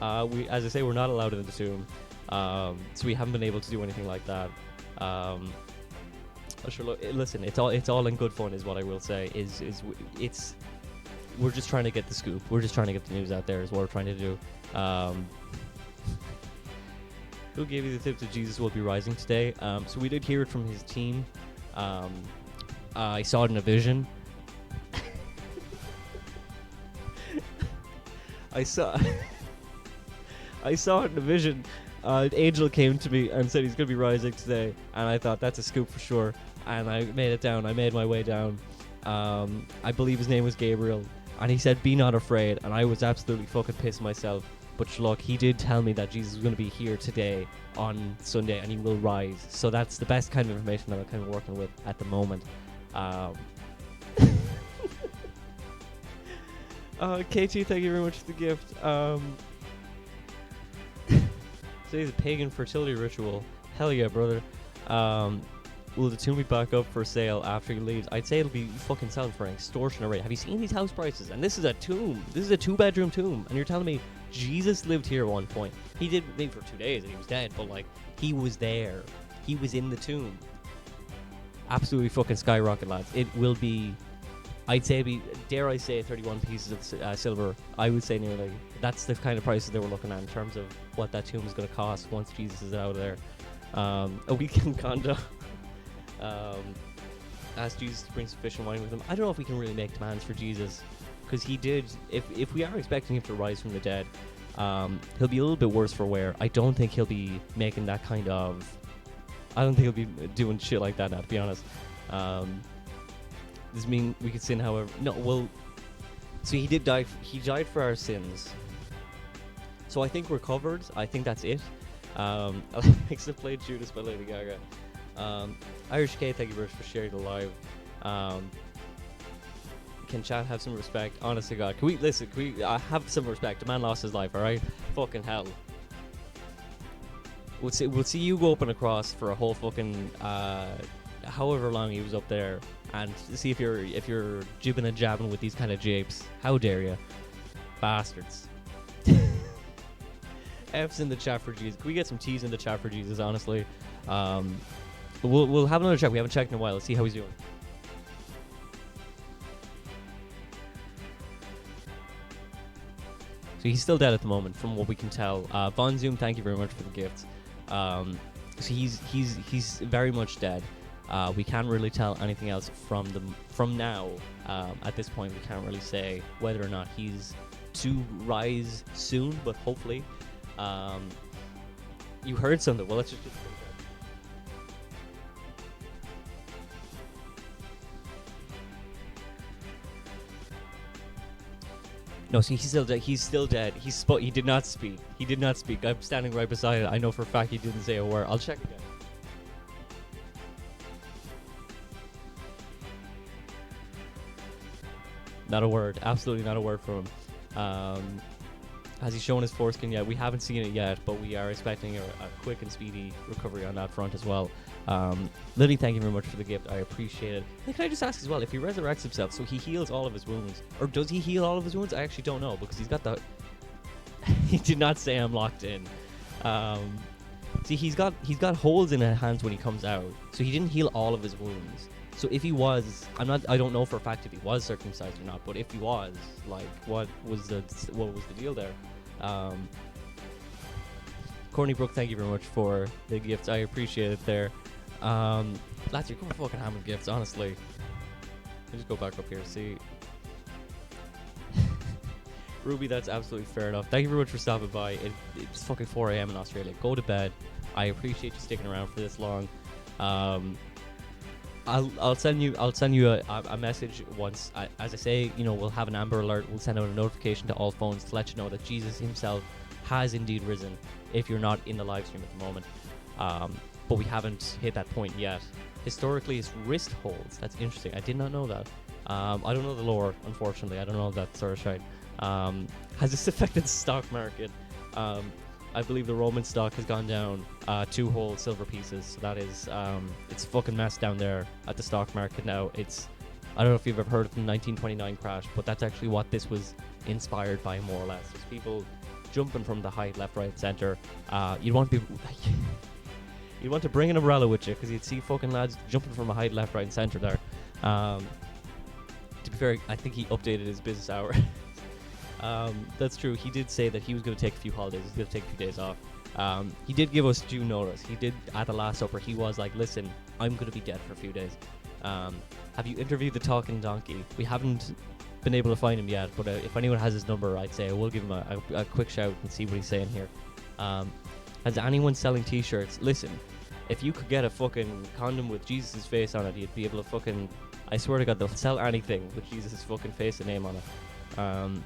As I say, we're not allowed in the tomb, so we haven't been able to do anything like that. Sure, listen, it's all in good fun, is what I will say. We're just trying to get the scoop. We're just trying to get the news out there. Is what we're trying to do. Who gave you the tip that Jesus will be rising today? So we did hear it from his team. I saw it in a vision. I saw it in a vision. An angel came to me and said he's going to be rising today, and I thought that's a scoop for sure. And I made it down. I made my way down. I believe his name was Gabriel, and he said, "Be not afraid." And I was absolutely fucking pissed myself. But look, he did tell me that Jesus was going to be here today on Sunday, and he will rise. So that's the best kind of information that I'm kind of working with at the moment. KT, thank you very much for the gift. Today's a pagan fertility ritual. Hell yeah, brother. Will the tomb be back up for sale after he leaves? I'd say it'll be fucking selling for an extortionate rate. Have you seen these house prices? And this is a tomb. This is a 2-bedroom tomb. And you're telling me Jesus lived here at one point. He did maybe for 2 days and he was dead, but like, he was there. He was in the tomb. Absolutely fucking skyrocket, lads. It will be, I'd say, dare I say, 31 pieces of silver. I would say nearly. That's the kind of prices they were looking at in terms of what that tomb is going to cost once Jesus is out of there. A weekend condo. Ask Jesus to bring sufficient wine with him. I don't know if we can really make demands for Jesus, because he did, if we are expecting him to rise from the dead, he'll be a little bit worse for wear. I don't think he'll be making that kind of, I don't think he'll be doing shit like that now, to be honest. Does mean we could sin, however? No, well, so he died for our sins. So I think we're covered. I think that's it. Alexa played Judas by Lady Gaga. Irish K, thank you very much for sharing the live. Can chat have some respect? Honest to God, can we have some respect? The man lost his life, alright? Fucking hell. We'll see you go up and across for a whole fucking however long he was up there, and see if you're jibbing and jabbing with these kind of japes. How dare you, bastards? F's in the chat for Jesus. Can we get some T's in the chat for Jesus? Honestly, we'll have another check. We haven't checked in a while. Let's see how he's doing. So he's still dead at the moment, from what we can tell. Von Zoom, thank you very much for the gifts. So he's very much dead. We can't really tell anything else from now. At this point, we can't really say whether or not he's to rise soon, but hopefully. You heard something. Well, let's just. No, see, he's still dead. He's still dead. He did not speak. He did not speak. I'm standing right beside it. I know for a fact he didn't say a word. I'll check again. Not a word. Absolutely not a word from him. Has he shown his foreskin yet? We haven't seen it yet, but we are expecting a quick and speedy recovery on that front as well. Lily, thank you very much for the gift. I appreciate it. And can I just ask as well, if he resurrects himself, so he heals all of his wounds, or does he heal all of his wounds? I actually don't know, because he's got the... he did not say I'm locked in. See, he's got holes in his hands when he comes out, so he didn't heal all of his wounds. So if he was, I don't know for a fact if he was circumcised or not, but if he was, like, what was the deal there? Courtney Brooke, thank you very much for the gifts. I appreciate it there. Lads, you're going fucking ham with gifts, honestly. Let me just go back up here, see. Ruby, that's absolutely fair enough. Thank you very much for stopping by. It's fucking 4 a.m. in Australia. Go to bed. I appreciate you sticking around for this long. I'll send you a message once. As I say, we'll have an Amber Alert. We'll send out a notification to all phones to let you know that Jesus himself has indeed risen, if you're not in the live stream at the moment. But we haven't hit that point yet. Historically, it's wrist holds. That's interesting. I did not know that. I don't know the lore, unfortunately. I don't know that sort of shit. Has this affected the stock market? I believe the Roman stock has gone down 2 whole silver pieces. So that is, it's a fucking mess down there at the stock market now. I don't know if you've ever heard of the 1929 crash, but that's actually what this was inspired by, more or less. It's people jumping from the height, left, right, center. You'd want to bring an umbrella with you, because you'd see fucking lads jumping from a height, left, right, and center there. To be fair, I think he updated his business hour. That's true. He did say that he was going to take a few holidays. He's going to take a few days off. He did give us due notice. He did, at the Last Supper, he was like, listen, I'm going to be dead for a few days. Have you interviewed the talking donkey? We haven't been able to find him yet, but if anyone has his number, I'd say we'll give him a quick shout and see what he's saying here. Has anyone selling t-shirts? Listen, if you could get a fucking condom with Jesus' face on it, you'd be able to fucking... I swear to God, they'll sell anything with Jesus' fucking face and name on it.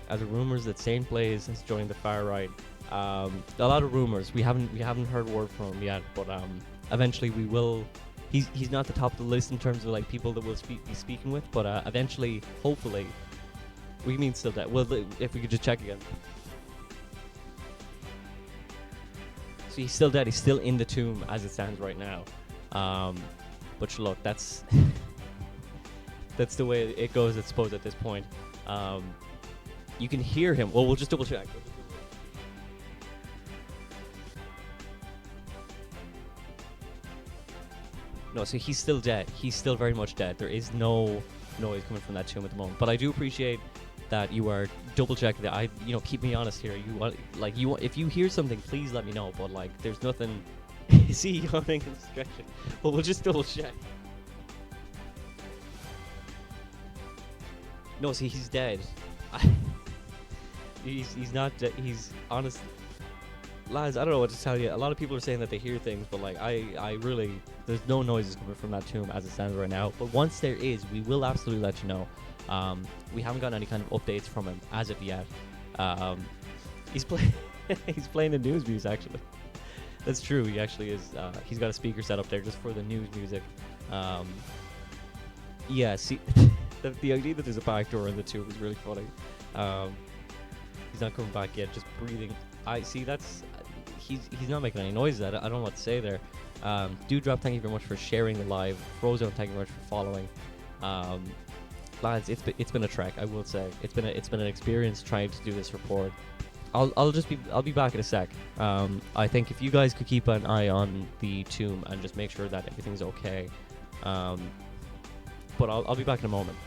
As rumors that Saint Blaze has joined the far right. A lot of rumors. We haven't heard word from him yet, but eventually we will. He's not the top of the list in terms of like people that we'll be speaking with, but eventually, hopefully, we mean still dead. Well, if we could just check again. So he's still dead. He's still in the tomb as it stands right now. But look, that's that's the way it goes, I suppose, at this point. You can hear him. Well, we'll just double check. No, so he's still dead. He's still very much dead. There is no noise coming from that tomb at the moment. But I do appreciate that you are double checking that. Keep me honest here. If you hear something, please let me know. But like, there's nothing. See, yawning and stretching. But we'll just double check. No, see, he's dead. He's not dead. He's honest. Lads, I don't know what to tell you. A lot of people are saying that they hear things, but like I really, there's no noises coming from that tomb as it stands right now. But once there is, we will absolutely let you know. We haven't gotten any kind of updates from him as of yet. He's playing the news music, actually. That's true. He actually is. He's got a speaker set up there just for the news music. Yeah. See, the idea that there's a back door in the tomb is really funny. He's not coming back yet. Just breathing. I see. That's. He's not making any noises. I don't know what to say there. Dewdrop, thank you very much for sharing the live. Frozone, thank you very much for following. Lads, it's been a trek. I will say it's been an experience trying to do this report. I'll be back in a sec. I think if you guys could keep an eye on the tomb and just make sure that everything's okay. But I'll be back in a moment.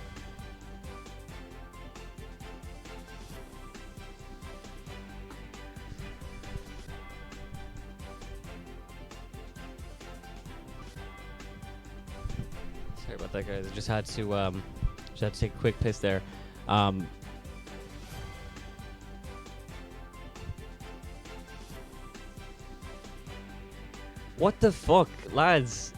about that, guys. I just had to take a quick piss there. Um, what the fuck, lads?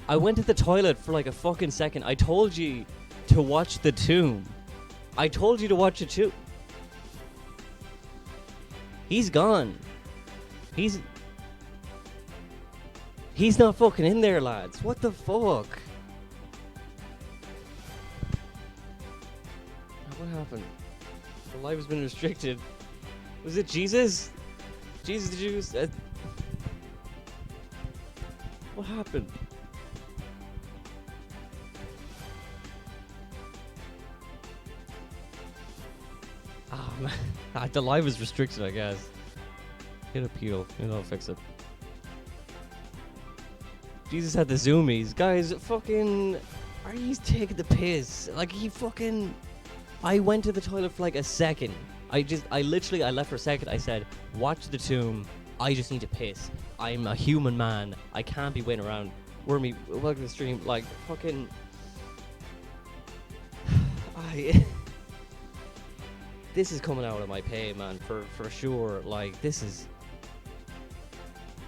I went to the toilet for like a fucking second. I told you to watch The Tomb. I told you to watch it too. He's gone. He's not fucking in there, lads. What the fuck? What happened? The live has been restricted. Was it Jesus? Jesus, did you... what happened? Ah, man. The live is restricted, I guess. Hit appeal. Maybe I'll fix it. Jesus had the zoomies. Guys, fucking... are you taking the piss? Like, he fucking... I went to the toilet for like a second. I left for a second. I said, watch The Tomb. I just need to piss. I'm a human man. I can't be waiting around. Wormy, welcome to the stream. Like, fucking... this is coming out of my pay, man, for sure. Like, this is...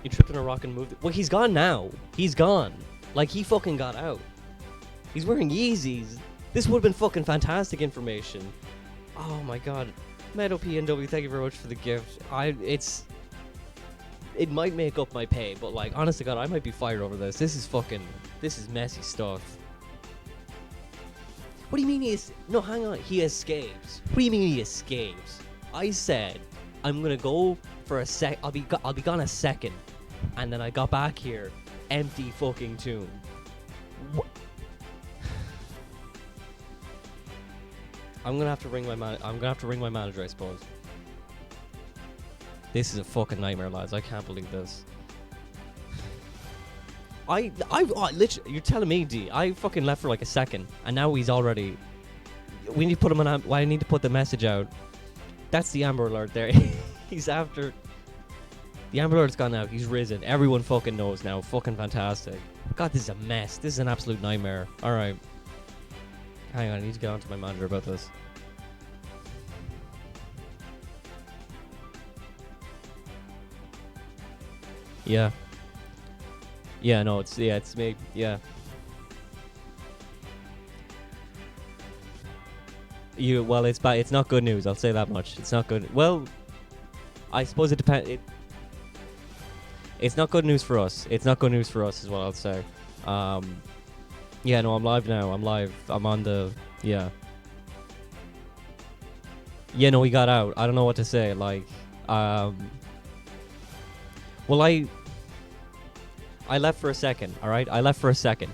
You tripped on a rock and moved... Well, he's gone now. He's gone. Like, he fucking got out. He's wearing Yeezys. This would have been fucking fantastic information. Oh my god. Meadow PNW, thank you very much for the gift. It might make up my pay, but like, honest to god, I might be fired over this. This is messy stuff. What do you mean no, hang on, he escaped. What do you mean he escaped? I said, I'm gonna go for a sec, I'll be gone a second. And then I got back here, empty fucking tomb. What? I'm gonna have to ring my manager, I suppose. This is a fucking nightmare, lads. I can't believe this. I literally, you're telling me, D, I fucking left for like a second, and now he's already... We need to put him on... I need to put the message out. That's the Amber Alert there. He's after... The Amber Alert's gone now. He's risen. Everyone fucking knows now. Fucking fantastic. God, this is a mess. This is an absolute nightmare. Alright. Hang on, I need to get on to my manager about this. Yeah. Yeah, no, it's me. Yeah. Well, it's not good news. I'll say that much. It's not good. Well, I suppose it depends. It's not good news for us. It's not good news for us, is what I'll say. Yeah, no, I'm live now. I'm live. I'm on the... Yeah. Yeah, no, he got out. I don't know what to say. Like, well, I left for a second, alright? I left for a second.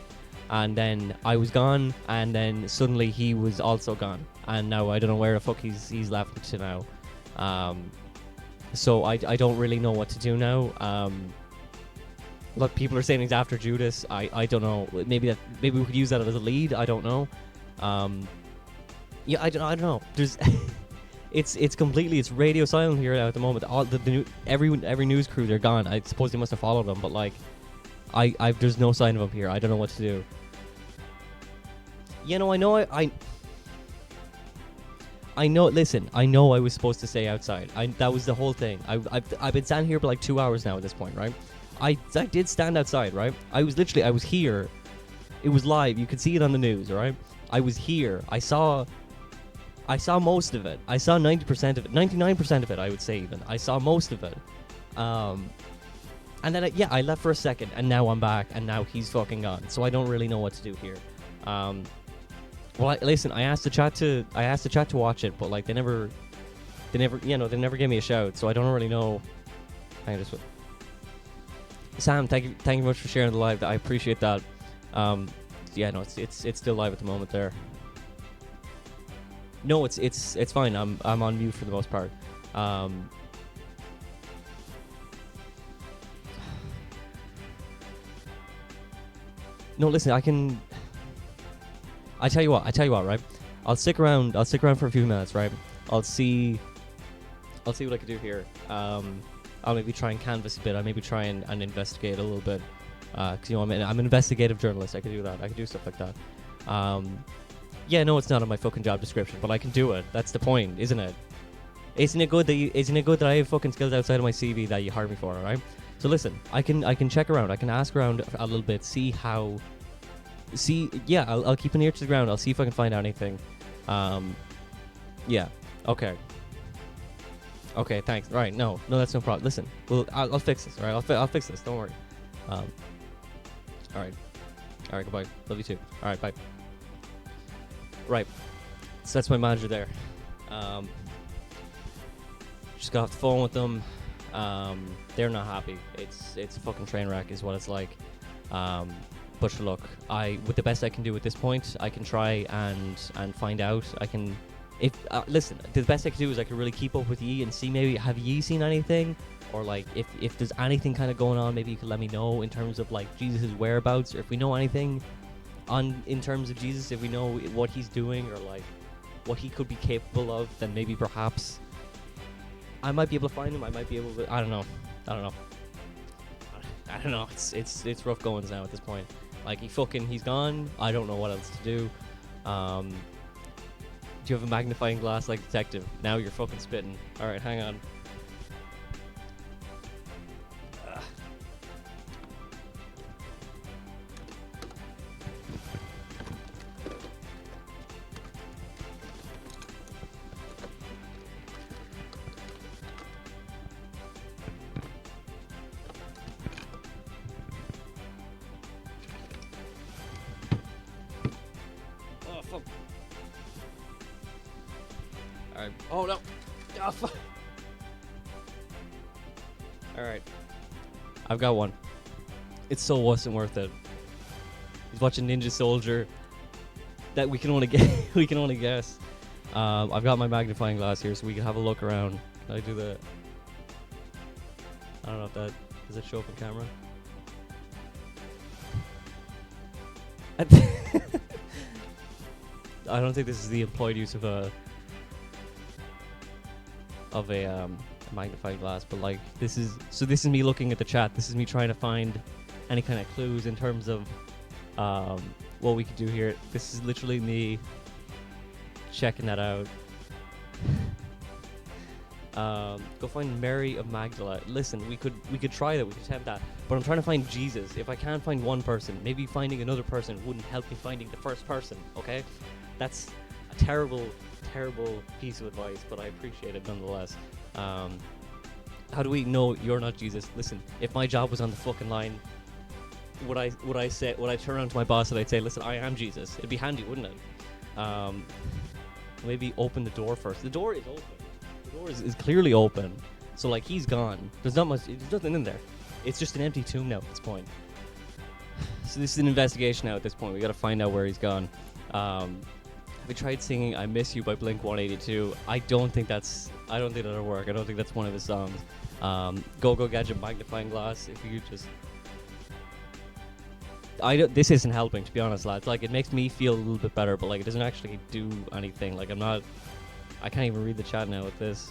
And then I was gone, and then suddenly he was also gone. And now I don't know where the fuck he's left to now. So I don't really know what to do now. Look, people are saying he's after Judas. I don't know. Maybe we could use that as a lead. I don't know. Yeah, I don't know. There's it's radio silent here at the moment. All every news crew, they're gone. I suppose they must have followed them, but like there's no sign of him here. I don't know what to do. You know, I know. Listen, I know I was supposed to stay outside. That was the whole thing. I've been standing here for like 2 hours now at this point, right? I did stand outside, right? I was here. It was live. You could see it on the news, right? I was here. I saw most of it. I saw 90% of it, 99% of it, I would say even. I saw most of it. And then I left for a second, and now I'm back, and now he's fucking gone. So I don't really know what to do here. Well, listen, I asked the chat to watch it, but like they never gave me a shout, so I don't really know. Sam, thank you very much for sharing the live. I appreciate that. Yeah, no, it's still live at the moment there. No, it's fine. I'm on mute for the most part. No, listen, I tell you what, right? I'll stick around for a few minutes, right? I'll see what I can do here. I'll maybe try and canvas a bit. I'll maybe try and investigate a little bit. 'cause, you know, I'm an investigative journalist. I can do that. I can do stuff like that. Yeah, no, it's not on my fucking job description, but I can do it. That's the point, isn't it? Isn't it good that I have fucking skills outside of my CV that you hire me for, alright? So listen, I can check around. I can ask around a little bit, yeah, I'll keep an ear to the ground. I'll see if I can find anything. Yeah, okay. Okay, thanks. Right, no, that's no problem. Listen, I'll fix this, alright? I'll fix this, don't worry. Alright, goodbye. Love you too. Alright, bye. Right, so that's my manager there. Just got off the phone with them. They're not happy. It's a fucking train wreck is what it's like. But look, with the best I can do at this point, I can try and find out. Listen, the best I can do is I can really keep up with ye and see, maybe have ye seen anything, or like if there's anything kind of going on, maybe you could let me know in terms of like Jesus' whereabouts, or if we know anything in terms of Jesus, if we know what he's doing or like what he could be capable of, then maybe perhaps I might be able to find him. I might be able to. I don't know. It's rough goings now at this point. Like he's gone. I don't know what else to do. Do you have a magnifying glass like detective? Now you're fucking spitting. All right, hang on. Alright. Oh no! Oh, fuck. Alright. I've got one. It so wasn't worth it. He's watching Ninja Soldier. That we can only guess. I've got my magnifying glass here so we can have a look around. Can I do the... I don't know if that... Does it show up on camera? I don't think this is the employed use of a magnifying glass, but like this is me looking at the chat. This is me trying to find any kind of clues in terms of what we could do here. This is literally me checking that out. Go find Mary of Magdala. Listen, we could try that. We could attempt that. But I'm trying to find Jesus. If I can't find one person, maybe finding another person wouldn't help me finding the first person. Okay, that's a terrible piece of advice, but I appreciate it nonetheless. How do we know you're not Jesus? Listen, if my job was on the fucking line, would I turn around to my boss and I'd say, listen, I am Jesus? It'd be handy, wouldn't it? Maybe open the door first. The door is open. The door is clearly open. So like he's gone. There's nothing in there. It's just an empty tomb now at this point. So this is an investigation now at this point. We gotta find out where he's gone. We tried singing "I Miss You" by Blink-182. I don't think that'll work. I don't think that's one of his songs. Go Gadget magnifying glass. If you just, this isn't helping, to be honest, lads. Like it makes me feel a little bit better, but like it doesn't actually do anything. Like I can't even read the chat now with this.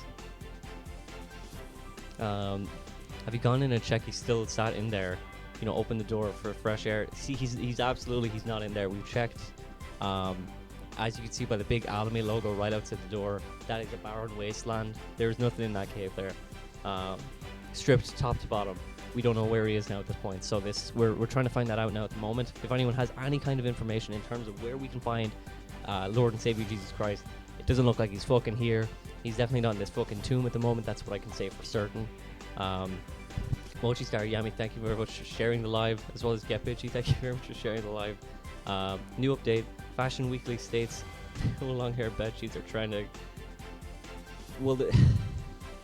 Have you gone in and checked? He's still sat in there. You know, open the door for fresh air. See, he's absolutely not in there. We've checked. As you can see by the big Alamy logo right outside the door, that is a barren wasteland. There's nothing in that cave there. Stripped top to bottom. We don't know where he is now at this point. So we're trying to find that out now at the moment. If anyone has any kind of information in terms of where we can find Lord and Savior Jesus Christ, it doesn't look like he's fucking here. He's definitely not in this fucking tomb at the moment. That's what I can say for certain. Mochi Star Yami, thank you very much for sharing the live, as well as Get Bitchy, thank you very much for sharing the live. New update. Fashion Weekly states long hair bed sheets are trying to... Well,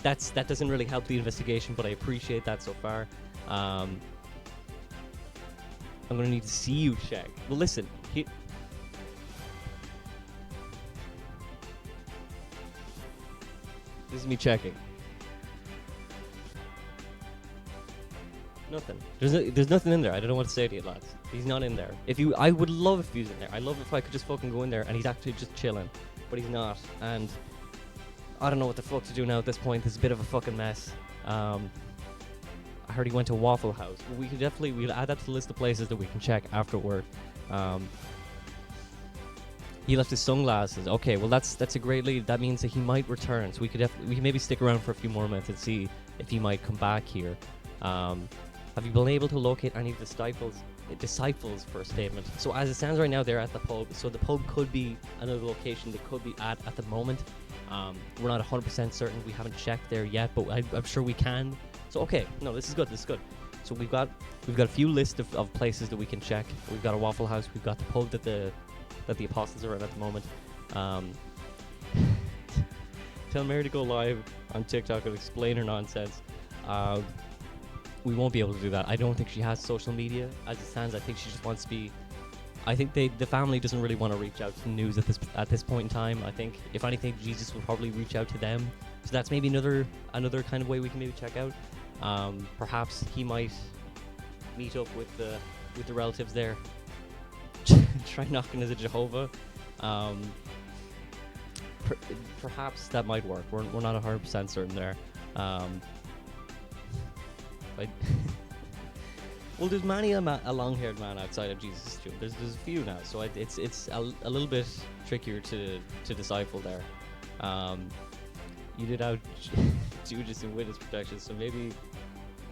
that doesn't really help the investigation, but I appreciate that so far. I'm going to need to see you check. Well, listen. This is me checking. Nothing. There's nothing in there. I don't know what to say to you, lads. He's not in there. I would love if he was in there. I love if I could just fucking go in there and he's actually just chilling, but he's not. And I don't know what the fuck to do now at this point. This is a bit of a fucking mess. I I heard he went to Waffle House. We'll add that to the list of places that we can check after work. He left his sunglasses. Okay, well that's a great lead. That means that he might return. So we can maybe stick around for a few more minutes and see if he might come back here. Have you been able to locate any of the disciples for a statement? So as it stands right now, they're at the pub. So the pub could be another location they could be at the moment. We're not 100% certain. We haven't checked there yet, but I'm sure we can. So okay, no, this is good. This is good. So we've got a few lists of places that we can check. We've got a Waffle House. We've got the pub that the apostles are at the moment. Tell Mary to go live on TikTok and explain her nonsense. We won't be able to do that. I don't think she has social media as it stands. I think she just wants to be. I think the family doesn't really want to reach out to the news at this point in time. I think if anything, Jesus will probably reach out to them. So that's maybe another kind of way we can maybe check out. Perhaps he might meet up with the relatives there. Try knocking as a Jehovah. Perhaps that might work. We're not 100% certain there. Well, there's many a long-haired man outside of Jesus' tomb. There's a few now, so it's a little bit trickier to decipher there. You did out Judas in witness protection, so maybe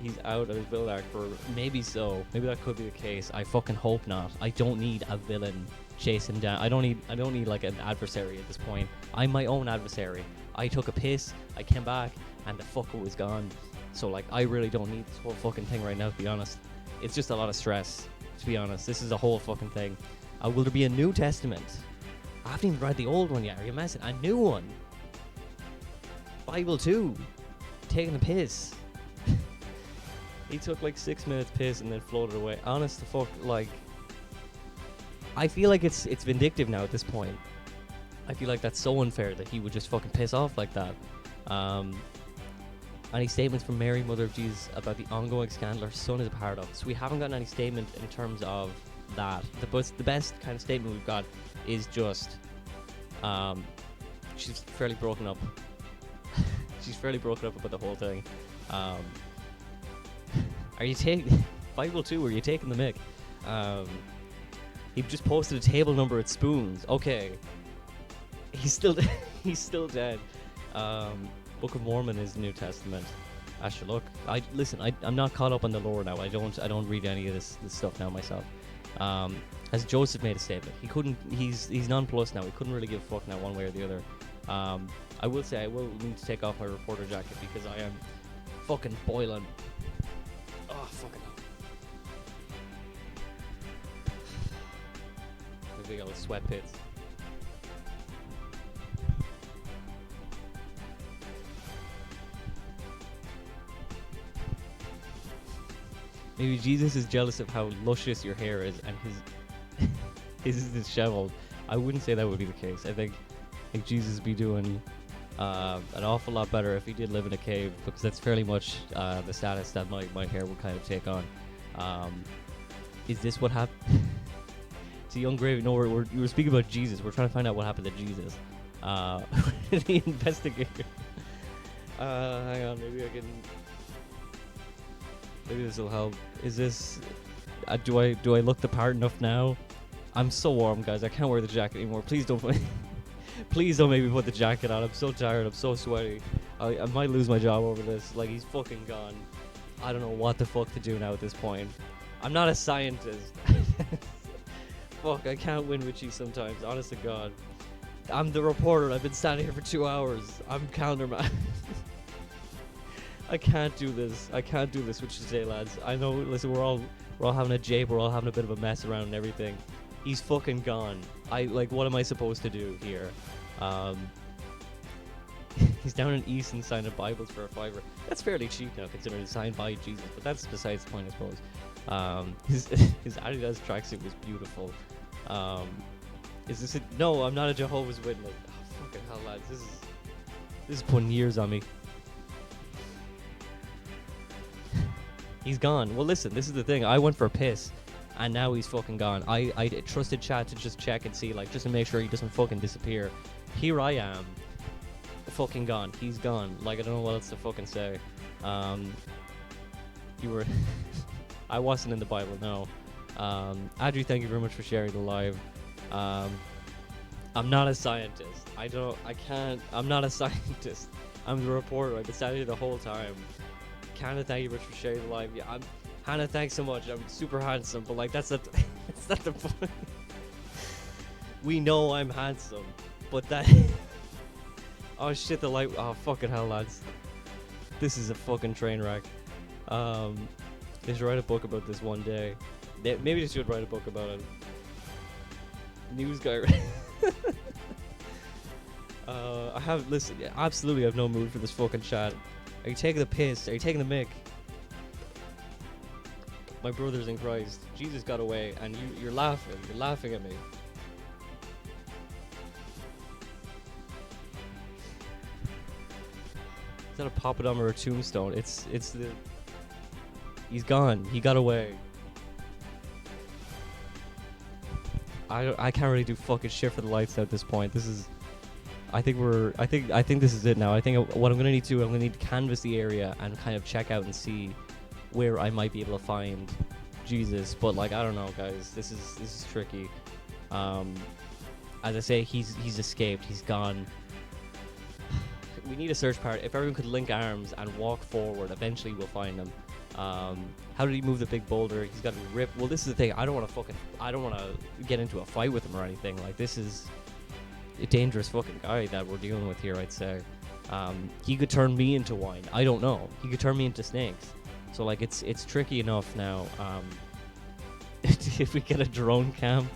he's out of his build arc for maybe so. Maybe that could be the case. I fucking hope not. I don't need a villain chase him down. I don't need like an adversary at this point. I'm my own adversary. I took a piss, I came back, and the fucker was gone. So like I really don't need this whole fucking thing right now, to be honest. It's just a lot of stress, to be honest. This is a whole fucking thing. Will there be a New Testament? I haven't even read the old one yet. Are you messing? A new one. Bible 2. Taking a piss. He took like 6 minutes piss and then floated away. Honest to fuck, like, I feel like it's vindictive now at this point. I feel like that's so unfair that he would just fucking piss off like that. Any statements from Mary, Mother of Jesus, about the ongoing scandal her son is a part of? So we haven't gotten any statement in terms of that. The best kind of statement we've got is just she's fairly broken up. She's fairly broken up about the whole thing. Are you taking Bible 2? Are you taking the mic? He just posted a table number at Spoons. Okay, he's still dead. Book of Mormon is the New Testament. Asher, look, I'm not caught up on the lore now. I don't read any of this stuff now myself. Has Joseph made a statement? He couldn't. He's nonplussed now. He couldn't really give a fuck now one way or the other. I will say I will need to take off my reporter jacket because I am fucking boiling. Oh fucking hell! I think I was sweat pits. Maybe Jesus is jealous of how luscious your hair is, and his is disheveled. I wouldn't say that would be the case. I think Jesus would be doing an awful lot better if he did live in a cave, because that's fairly much the status that my hair would kind of take on. Is this what happened? It's a young grave. No, you were speaking about Jesus. We're trying to find out what happened to Jesus. The investigator. Hang on, maybe I can. Maybe this will help. Is this? Do I look the part enough now? I'm so warm, guys. I can't wear the jacket anymore. Please don't. Please don't make me put the jacket on. I'm so tired. I'm so sweaty. I might lose my job over this. Like, he's fucking gone. I don't know what the fuck to do now at this point. I'm not a scientist. Fuck, I can't win with you sometimes. Honest to God. I'm the reporter. I've been standing here for 2 hours. I'm counterman. I can't do this. I can't do this with you today, lads. I know. Listen, we're all having a jape. We're all having a bit of a mess around and everything. He's fucking gone. What am I supposed to do here? He's down in Easton signing Bibles for a $5. That's fairly cheap now, considering it's signed by Jesus. But that's besides the point, I suppose. His Adidas tracksuit was beautiful. Is this it? No, I'm not a Jehovah's Witness. Oh, fucking hell, lads. This is putting years on me. He's gone. Well, listen, this is the thing. I went for a piss, and now he's fucking gone. I trusted chat to just check and see, just to make sure he doesn't fucking disappear. Here I am, fucking gone. He's gone. I don't know what else to fucking say. You were. I wasn't in the Bible, no. Adri, thank you very much for sharing the live. Um, I'm not a scientist. I'm not a scientist. I'm the reporter. I've been standing here the whole time. Hannah, thank you very much for sharing the live. Yeah, Hannah, thanks so much. I'm super handsome, but like that's not that's not the point. We know I'm handsome, but that oh shit, the light. Oh fucking hell, lads. This is a fucking train wreck. They should write a book about this one day. Maybe they should write a book about it. News guy. Absolutely have no mood for this fucking chat. Are you taking the piss? Are you taking the mick? My brothers in Christ. Jesus got away and you're laughing. You're laughing at me. Is that a Papadum or a tombstone? It's the... He's gone. He got away. I can't really do fucking shit for the lights at this point. This is... I think this is it now. I think what I'm gonna need to do, I'm gonna need to canvas the area and kind of check out and see where I might be able to find Jesus. But like, I don't know, guys. This is tricky. As I say, he's escaped. He's gone. We need a search party. If everyone could link arms and walk forward, eventually we'll find him. How did he move the big boulder? He's got to rip. Well, this is the thing. I don't want to get into a fight with him or anything. Like, this is a dangerous fucking guy that we're dealing with here, I'd say. He could turn me into wine. I don't know. He could turn me into snakes. So like, it's tricky enough now. If we get a drone cam,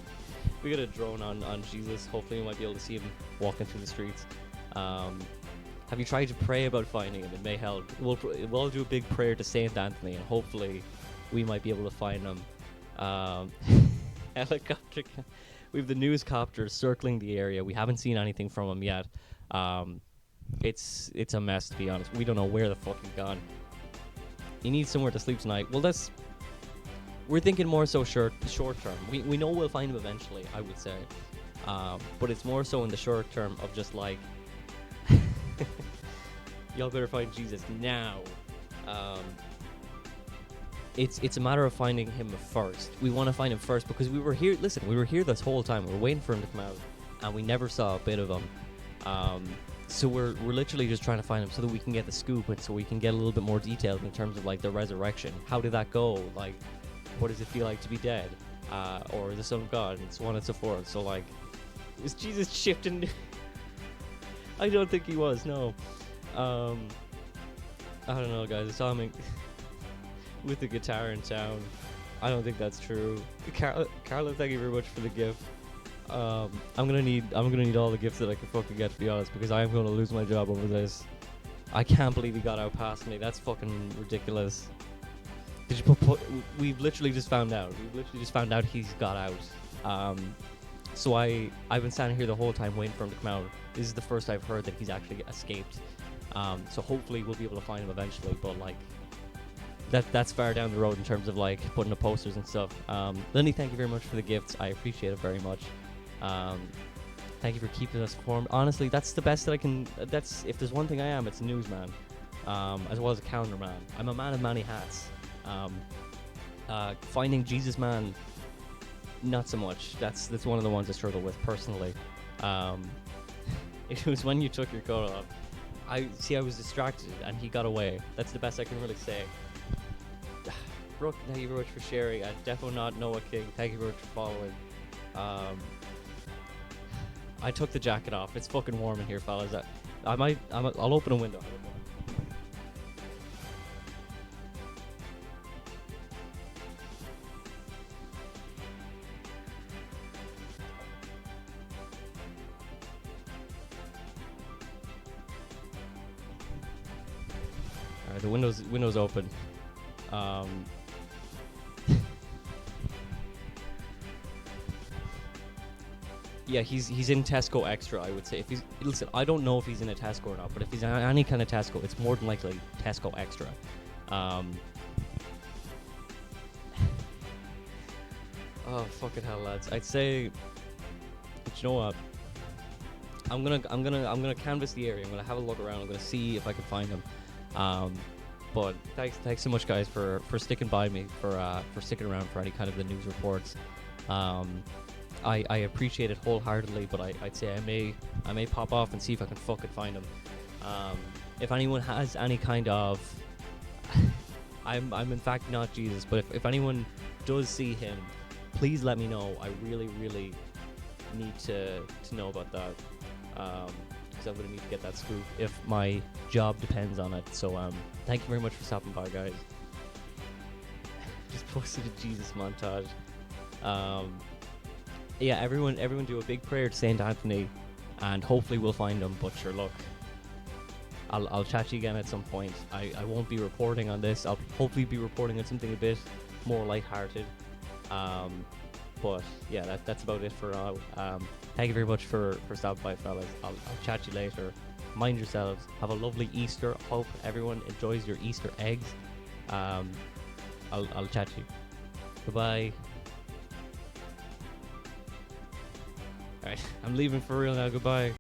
if we get a drone on Jesus, hopefully we might be able to see him walking through the streets. Have you tried to pray about finding him? It may help. We'll all do a big prayer to Saint Anthony, and hopefully we might be able to find him. Helicopter. We have the newscopter circling the area. We haven't seen anything from him yet. It's a mess, to be honest. We don't know where the fuck he's gone. He needs somewhere to sleep tonight. Well, we're thinking more so short term. We know we'll find him eventually, I would say. But it's more so in the short term of just like, y'all better find Jesus now. It's a matter of finding him first. We want to find him first because we were here. Listen, we were here this whole time. We were waiting for him to come out, and we never saw a bit of him. So we're literally just trying to find him so that we can get the scoop and so we can get a little bit more detailed in terms of like the resurrection. How did that go? Like, what does it feel like to be dead? Or the Son of God, and so on and so forth. So like, is Jesus shifting? I don't think he was. No. I don't know, guys. I saw him with the guitar in town. I don't think that's true. Carla, thank you very much for the gift. I'm gonna need all the gifts that I can fucking get, to be honest, because I am gonna lose my job over this. I can't believe he got out past me. That's fucking ridiculous. Did you we've literally just found out. He's got out. So I've been standing here the whole time waiting for him to come out. This is the first I've heard that he's actually escaped. So hopefully we'll be able to find him eventually, but like that's far down the road in terms of like putting up posters and stuff. Lindy, thank you very much for the gifts. I appreciate it very much. Thank you for keeping us informed. Honestly, that's the best that I can. If there's one thing I am, it's a newsman, as well as a calendar man. I'm a man of many hats. Finding Jesus man, not so much. That's one of the ones I struggle with personally. It was when you took your coat off. I was distracted and he got away. That's the best I can really say. Brooke, thank you very much for sharing. Definitely not Noah King. Thank you very much for following. I took the jacket off. It's fucking warm in here, fellas. I'll open a window. Alright, the window's open. Yeah, he's in Tesco Extra, I would say. Listen, I don't know if he's in a Tesco or not, but if he's in any kind of Tesco, it's more than likely Tesco Extra. Oh fucking hell, lads! I'd say, but you know what? I'm gonna canvas the area. I'm gonna have a look around. I'm gonna see if I can find him. But thanks so much, guys, for sticking by me, for sticking around for any kind of the news reports. I appreciate it wholeheartedly, but I'd say I may pop off and see if I can fucking find him. If anyone has any kind of, I'm in fact not Jesus, but if anyone does see him, please let me know. I really need to know about that, because I'm gonna need to get that scoop if my job depends on it. So thank you very much for stopping by, guys. Just posted a Jesus montage. Yeah, everyone do a big prayer to Saint Anthony, and hopefully we'll find him. But sure, look, I'll chat to you again at some point. I won't be reporting on this. I'll hopefully be reporting on something a bit more lighthearted. But yeah, that's about it for now. Thank you very much for stopping by, fellas. I'll chat to you later. Mind yourselves. Have a lovely Easter. Hope everyone enjoys your Easter eggs. I'll chat to you. Goodbye. Alright, I'm leaving for real now. Goodbye.